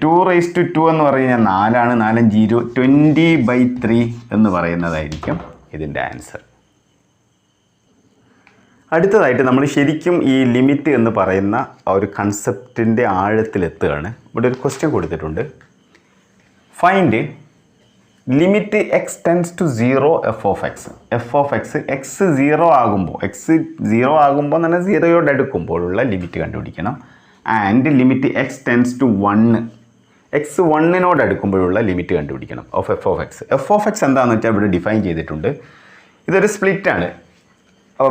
2⁵2 എന്ന് പറഞ്ഞു കഴിഞ്ഞാൽ 4 ആണ്. 4 × 20/3 എന്ന് പറയുന്നതായിരിക്കും ഇതിൻ്റെ ആൻസർ. അടുത്തതായിട്ട് നമ്മൾ ശരിക്കും ഈ ലിമിറ്റ് എന്ന് പറയുന്ന ആ ഒരു കൺസെപ്റ്റിൻ്റെ ആഴത്തിലെത്തുകയാണ്. ഇവിടെ ഒരു ക്വസ്റ്റ്യൻ കൊടുത്തിട്ടുണ്ട്. Find limit x tends to 0 f(x) x 0 ആകുമ്പോൾ എന്ന് പറഞ്ഞാൽ 0യോട് അടുക്കുമ്പോഴുള്ള ലിമിറ്റ് കണ്ടുപിടിക്കണം. And limit x tends to 1 x 1നോട് അടുക്കുമ്പോഴുള്ള ലിമിറ്റ് കണ്ടുപിടിക്കണം ഓഫ് f(x). f(x) എന്താണെന്ന് വെച്ചാൽ ഇവിടെ ഡിഫൈൻ ചെയ്തിട്ടുണ്ട്. ഇതൊരു സ്പ്ലിറ്റാണ്,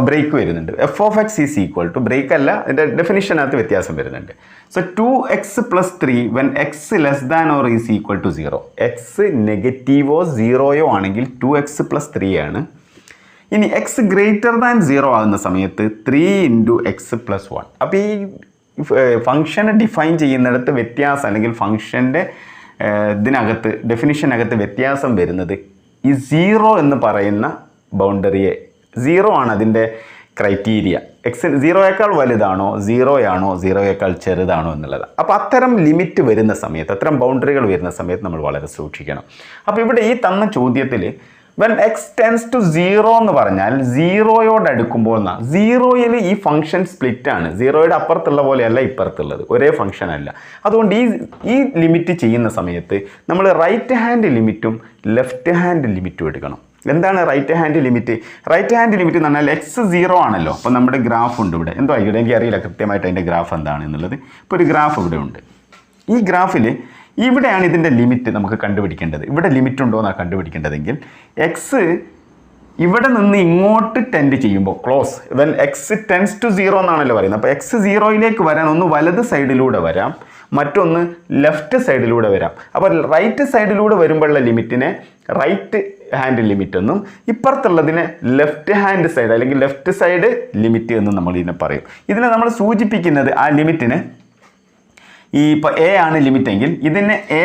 ബ്രേക്ക് വരുന്നുണ്ട്. f(x) is equal to break അല്ല, ഇതിൻ്റെ ഡെഫിനിഷനകത്ത് വ്യത്യാസം വരുന്നുണ്ട്. So 2x + 3 when x <= = 0. x നെഗറ്റീവോ 0യോ ആണെങ്കിൽ 2x + 3 ആണ്. ഇനി x > 0 ആകുന്ന സമയത്ത് 3 × x + 1. അപ്പോൾ ഈ ഫംഗ്ഷനെ ഡിഫൈൻ ചെയ്യുന്നിടത്ത് വ്യത്യാസം, അല്ലെങ്കിൽ ഫംഗ്ഷൻ്റെ ഇതിനകത്ത് ഡെഫിനിഷനകത്ത് വ്യത്യാസം വരുന്നത് ഈ 0 എന്ന് പറയുന്ന ബൗണ്ടറിയെ 0 ആണ് അതിൻ്റെ ക്രൈറ്റീരിയ. എക്സ് 0യേക്കാൾ വലുതാണോ 0 ആണോ 0യേക്കാൾ ചെറുതാണോ എന്നുള്ളത്. അപ്പോൾ അത്തരം ലിമിറ്റ് വരുന്ന സമയത്ത്, അത്തരം ബൗണ്ടറികൾ വരുന്ന സമയത്ത് നമ്മൾ വളരെ സൂക്ഷിക്കണം. അപ്പോൾ ഇവിടെ ഈ തന്ന ചോദ്യത്തിൽ വെൻ x ടെൻസ് ടു 0 എന്ന് പറഞ്ഞാൽ 0യോട് അടുക്കുമ്പോൾ 0യിൽ ഈ ഫംഗ്ഷൻ സ്പ്ലിറ്റ് ആണ്. 0യുടെ അപ്പുറത്തുള്ള പോലെയല്ല ഇപ്പുറത്തുള്ളത്, ഒരേ ഫംഗ്ഷൻ അല്ല. അതുകൊണ്ട് ഈ ലിമിറ്റ് ചെയ്യുന്ന സമയത്ത് നമ്മൾ റൈറ്റ് ഹാൻഡ് ലിമിറ്റും ലെഫ്റ്റ് ഹാൻഡ് ലിമിറ്റും എടുക്കണം. എന്താണ് right hand limit? Right hand limit എന്ന് പറഞ്ഞാൽ x 0 ആണല്ലോ. അപ്പോൾ നമ്മുടെ ഗ്രാഫ് ഉണ്ട് ഇവിടെ. എന്തോ ആയിക്കോട്ടെ, എനിക്കറിയില്ല കൃത്യമായിട്ട് അതിൻ്റെ ഗ്രാഫ് എന്താണ് എന്നുള്ളത്. ഇപ്പോൾ ഒരു ഗ്രാഫ് ഇവിടെ ഉണ്ട്. ഈ ഗ്രാഫിൽ ഇവിടെയാണ് ഇതിൻ്റെ ലിമിറ്റ് നമുക്ക് കണ്ടുപിടിക്കേണ്ടത്. ഇവിടെ ലിമിറ്റ് ഉണ്ടോ എന്നാണ് കണ്ടുപിടിക്കേണ്ടതെങ്കിൽ x ഇവിടെ നിന്ന് ഇങ്ങോട്ട് ടെൻഡ് ചെയ്യുമ്പോൾ close when x tends to 0 എന്നാണല്ലോ പറയുന്നത്. അപ്പോൾ x 0യിലേക്ക് വരാൻ ഒന്ന് വലത് സൈഡിലൂടെ വരാം, മറ്റൊന്ന് ലെഫ്റ്റ് സൈഡിലൂടെ വരാം. അപ്പോൾ റൈറ്റ് സൈഡിലൂടെ വരുമ്പോഴുള്ള ലിമിറ്റിനെ റൈറ്റ് ഹാൻഡ് ലിമിറ്റ് എന്നും ഇപ്പുറത്തുള്ളതിനെ ലെഫ്റ്റ് ഹാൻഡ് സൈഡ് അല്ലെങ്കിൽ ലെഫ്റ്റ് സൈഡ് ലിമിറ്റ് എന്നും നമ്മൾ ഇതിനെ പറയും. ഇതിനെ നമ്മൾ സൂചിപ്പിക്കുന്നത് ആ ലിമിറ്റിന് ഈ ഇപ്പോൾ എ ആണ് ലിമിറ്റ് എങ്കിൽ ഇതിനെ a+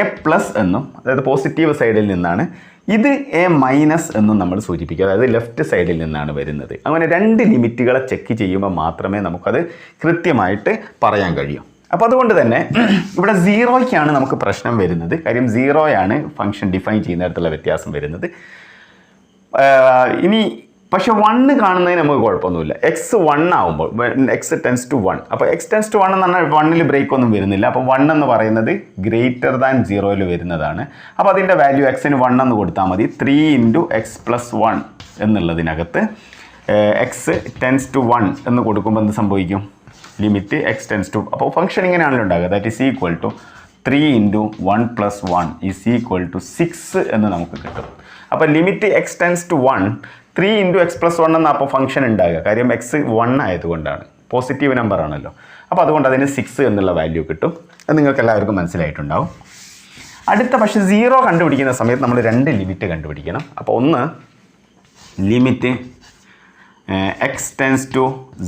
എന്നും, അതായത് പോസിറ്റീവ് സൈഡിൽ നിന്നാണ് ഇത് എ മൈനസ് എന്നും നമ്മൾ സൂചിപ്പിക്കുക, അതായത് ലെഫ്റ്റ് സൈഡിൽ നിന്നാണ് വരുന്നത്. അങ്ങനെ രണ്ട് ലിമിറ്റുകളെ ചെക്ക് ചെയ്യുമ്പോൾ മാത്രമേ നമുക്കത് കൃത്യമായിട്ട് പറയാൻ കഴിയൂ. അപ്പോൾ അതുകൊണ്ട് തന്നെ ഇവിടെ സീറോയ്ക്കാണ് നമുക്ക് പ്രശ്നം വരുന്നത്. കാര്യം സീറോയാണ് ഫംഗ്ഷൻ ഡിഫൈൻ ചെയ്യുന്നിടത്തുള്ള വ്യത്യാസം വരുന്നത്. ഇനി പക്ഷെ 1 കാണുന്നതിന് നമുക്ക് കുഴപ്പമൊന്നുമില്ല. എക്സ് 1 ആകുമ്പോൾ എക്സ് ടെൻസ് ടു 1, അപ്പോൾ എക്സ് ടെൻസ് ടു 1 എന്ന് പറഞ്ഞാൽ 1ൽ ബ്രേക്ക് ഒന്നും വരുന്നില്ല. അപ്പോൾ 1 എന്ന് പറയുന്നത് ഗ്രേറ്റർ ദാൻ 0യിൽ വരുന്നതാണ്. അപ്പോൾ അതിൻ്റെ വാല്യൂ എക്സിന് 1 എന്ന് കൊടുത്താൽ മതി. 3 × x+1 എന്നുള്ളതിനകത്ത് എക്സ് ടെൻസ് ടു 1 എന്ന് കൊടുക്കുമ്പോൾ എന്ത് സംഭവിക്കും? ലിമിറ്റ് എക്സ് ടെൻസ് ടു, അപ്പോൾ ഫംഗ്ഷൻ ഇങ്ങനെയാണല്ലോ ഉണ്ടാകുക. That is equal to 3 × 1 + 1 is equal to 6 എന്ന് നമുക്ക് കിട്ടും. അപ്പോൾ limit X tends to 1, 3 × x+1 എന്ന അപ്പോൾ ഫംഗ്ഷൻ ഉണ്ടാകുക. കാര്യം എക്സ് 1 ആയതുകൊണ്ടാണ്, പോസിറ്റീവ് നമ്പർ ആണല്ലോ. അപ്പോൾ അതുകൊണ്ട് അതിന് 6 എന്നുള്ള വാല്യൂ കിട്ടും. അത് നിങ്ങൾക്ക് എല്ലാവർക്കും മനസ്സിലായിട്ടുണ്ടാവും. അടുത്ത പക്ഷേ 0 കണ്ടുപിടിക്കുന്ന സമയത്ത് നമ്മൾ 2 ലിമിറ്റ് കണ്ടുപിടിക്കണം. അപ്പോൾ ഒന്ന് limit X tends to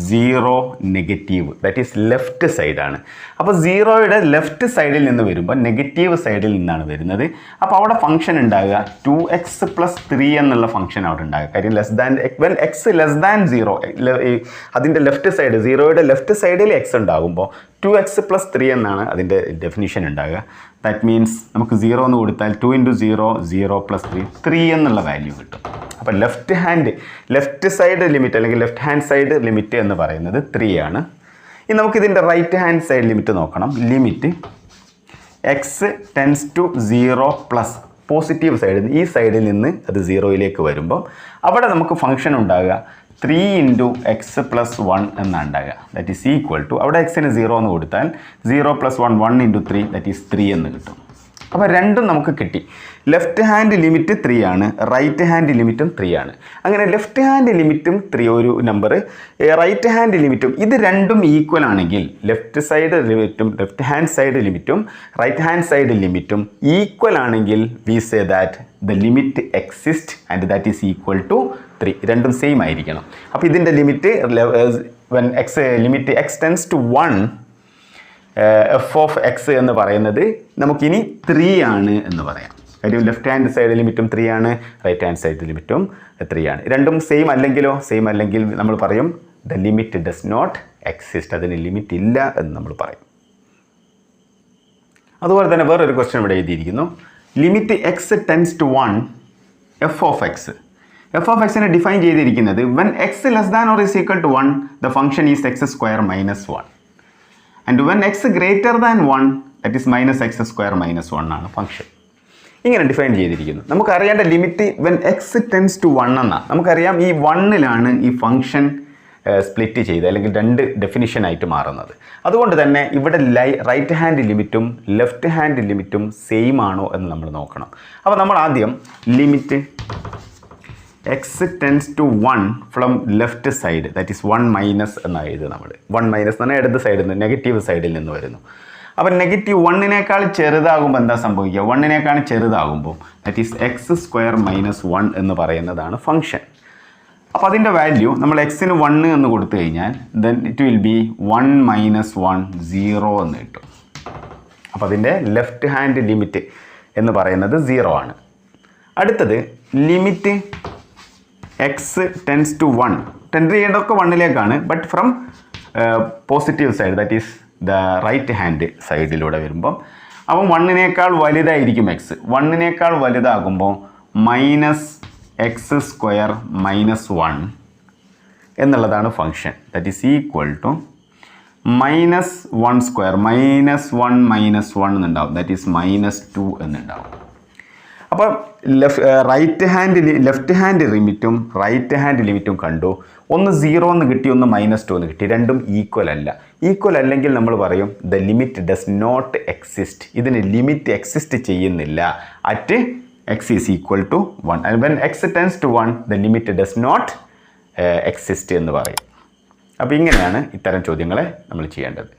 0 negative, that is left സൈഡാണ്. അപ്പോൾ 0യുടെ ലെഫ്റ്റ് സൈഡിൽ നിന്ന് വരുമ്പോൾ നെഗറ്റീവ് സൈഡിൽ നിന്നാണ് വരുന്നത്. അപ്പോൾ അവിടെ ഫംഗ്ഷൻ ഉണ്ടാകുക 2x + 3 എന്നുള്ള ഫംഗ്ഷൻ അവിടെ ഉണ്ടാകുക. കാര്യം വെൻ എക്സ് ലെസ് ദാൻ 0, അതിൻ്റെ ലെഫ്റ്റ് സൈഡ് 0യുടെ ലെഫ്റ്റ് സൈഡിൽ എക്സ് ഉണ്ടാകുമ്പോൾ 2x + 3 എന്നാണ് അതിൻ്റെ ഡെഫിനിഷൻ ഉണ്ടാകുക. ദാറ്റ് മീൻസ് നമുക്ക് 0 എന്ന് കൊടുത്താൽ 2 × 0, 0 + 3, 3 എന്നുള്ള വാല്യൂ കിട്ടും. അപ്പോൾ ലെഫ്റ്റ് സൈഡ് ലിമിറ്റ് അല്ലെങ്കിൽ ലെഫ്റ്റ് ഹാൻഡ് സൈഡ് ലിമിറ്റ് എന്ന് പറയുന്നത് 3 ആണ്. ഇനി നമുക്കിതിൻ്റെ റൈറ്റ് ഹാൻഡ് സൈഡ് ലിമിറ്റ് നോക്കണം. Limit X tends to 0 plus positive സൈഡിൽ ഈ സൈഡിൽ നിന്ന് അത് 0യിലേക്ക് വരുമ്പോൾ അവിടെ നമുക്ക് ഫംഗ്ഷൻ ഉണ്ടാകുക 3 × x+1 എന്നാണ് ഉണ്ടാകുക. ദാറ്റ് ഈസ് ഈക്വൽ ടു, അവിടെ എക്സിന് 0 എന്ന് കൊടുത്താൽ 0 + 1, 1 × 3, ദാറ്റ് ഈസ് 3 എന്ന് കിട്ടും. അപ്പോൾ രണ്ടും നമുക്ക് കിട്ടി. ലെഫ്റ്റ് ഹാൻഡ് ലിമിറ്റ് 3 ആണ്, റൈറ്റ് ഹാൻഡ് ലിമിറ്റും 3 ആണ്. അങ്ങനെ ലെഫ്റ്റ് ഹാൻഡ് ലിമിറ്റും 3 ഒരു നമ്പർ, റൈറ്റ് ഹാൻഡ് ലിമിറ്റും, ഇത് രണ്ടും ഈക്വൽ ആണെങ്കിൽ ലെഫ്റ്റ് സൈഡ് ലിമിറ്റും ലെഫ്റ്റ് ഹാൻഡ് സൈഡ് ലിമിറ്റും റൈറ്റ് ഹാൻഡ് സൈഡ് ലിമിറ്റും ഈക്വൽ ആണെങ്കിൽ we say that the limit exist and that is equal to 3. രണ്ടും സെയിം ആയിരിക്കണം. അപ്പോൾ ഇതിൻ്റെ limit limit X tends to 1 F of x എന്ന് പറയുന്നത് നമുക്കിനി 3 ആണ് എന്ന് പറയാം. കാര്യം ലെഫ്റ്റ് ഹാൻഡ് സൈഡ് ലിമിറ്റും 3 ആണ്, റൈറ്റ് ഹാൻഡ് സൈഡ് ലിമിറ്റും 3 ആണ്. രണ്ടും സെയിം അല്ലെങ്കിലോ? സെയിം അല്ലെങ്കിൽ നമ്മൾ പറയും the limit does not exist, അതിന് ലിമിറ്റ് ഇല്ല എന്ന് നമ്മൾ പറയും. അതുപോലെ തന്നെ വേറൊരു ക്വസ്റ്റ്യൻ ഇവിടെ എഴുതിയിരിക്കുന്നു. Limit X tends to 1 F of X. F of എക്സിനെ ഡിഫൈൻ ചെയ്തിരിക്കുന്നത് when X less than or is equal to 1 the function is x² - 1 and when X greater than 1 that is -x² - 1 ആണ് ഫംഗ്ഷൻ. ഇങ്ങനെ ഡിഫൈൻ ചെയ്തിരിക്കുന്നു. നമുക്കറിയേണ്ട limit when X tends to 1 എന്നാണ്. നമുക്കറിയാം ഈ 1ലാണ് ഈ ഫംഗ്ഷൻ സ്പ്ലിറ്റ് ചെയ്ത് അല്ലെങ്കിൽ രണ്ട് ഡെഫിനിഷനായിട്ട് മാറുന്നത്. അതുകൊണ്ട് തന്നെ ഇവിടെ റൈറ്റ് ഹാൻഡ് ലിമിറ്റും ലെഫ്റ്റ് ഹാൻഡ് ലിമിറ്റും സെയിം ആണോ എന്ന് നമ്മൾ നോക്കണം. അപ്പോൾ നമ്മൾ ആദ്യം limit X tends to 1 from left side that is 1- എന്നാണ് എഴുതുന്നത്. നമ്മൾ 1- എന്ന് പറഞ്ഞാൽ ഇടത് സൈഡിൽ നിന്ന് നെഗറ്റീവ് സൈഡിൽ നിന്ന് വരുന്നു. അപ്പോൾ നെഗറ്റീവ് 1നേക്കാൾ ചെറുതാകുമ്പോൾ എന്താ സംഭവിക്കുക? 1നേക്കാൾ ചെറുതാകുമ്പോൾ ദാറ്റ് ഈസ് x² - 1 എന്ന് പറയുന്നതാണ് ഫംഗ്ഷൻ. അപ്പോൾ അതിൻ്റെ വാല്യൂ നമ്മൾ എക്സിന് 1 എന്ന് കൊടുത്തു കഴിഞ്ഞാൽ ദെൻ ഇറ്റ് വിൽ ബി 1 - 1 0 എന്ന് കിട്ടും. അപ്പോൾ അതിൻ്റെ ലെഫ്റ്റ് ഹാൻഡ് ലിമിറ്റ് എന്ന് പറയുന്നത് 0 ആണ്. അടുത്തത് limit X tends to 1 tend ചെയ്യേണ്ടതൊക്കെ 1ലേക്കാണ്, but from positive side that is the right hand സൈഡിലൂടെ വരുമ്പം അപ്പം 1നേക്കാൾ വലുതായിരിക്കും എക്സ്. 1നേക്കാൾ വലുതാകുമ്പോൾ -x² - 1 എന്നുള്ളതാണ് function. That is equal to -1² -1 - 1 എന്നുണ്ടാവും. ദാറ്റ് ഈസ് -2 എന്നുണ്ടാവും. അപ്പോൾ ലെഫ്റ്റ് ഹാൻഡ് ലിമിറ്റും റൈറ്റ് ഹാൻഡ് ലിമിറ്റും കണ്ടു. ഒന്ന് 0 എന്ന് കിട്ടി, ഒന്ന് -2 എന്ന് കിട്ടി. രണ്ടും ഈക്വൽ അല്ല. ഈക്വൽ അല്ലെങ്കിൽ നമ്മൾ പറയും the limit does not exist. ഇതിന് ലിമിറ്റ് എക്സിസ്റ്റ് ചെയ്യുന്നില്ല at x is equal to 1 and when X tends to 1 the limit does not exist എന്ന് പറയും. അപ്പോൾ ഇങ്ങനെയാണ് ഇത്തരം ചോദ്യങ്ങളെ നമ്മൾ ചെയ്യേണ്ടത്.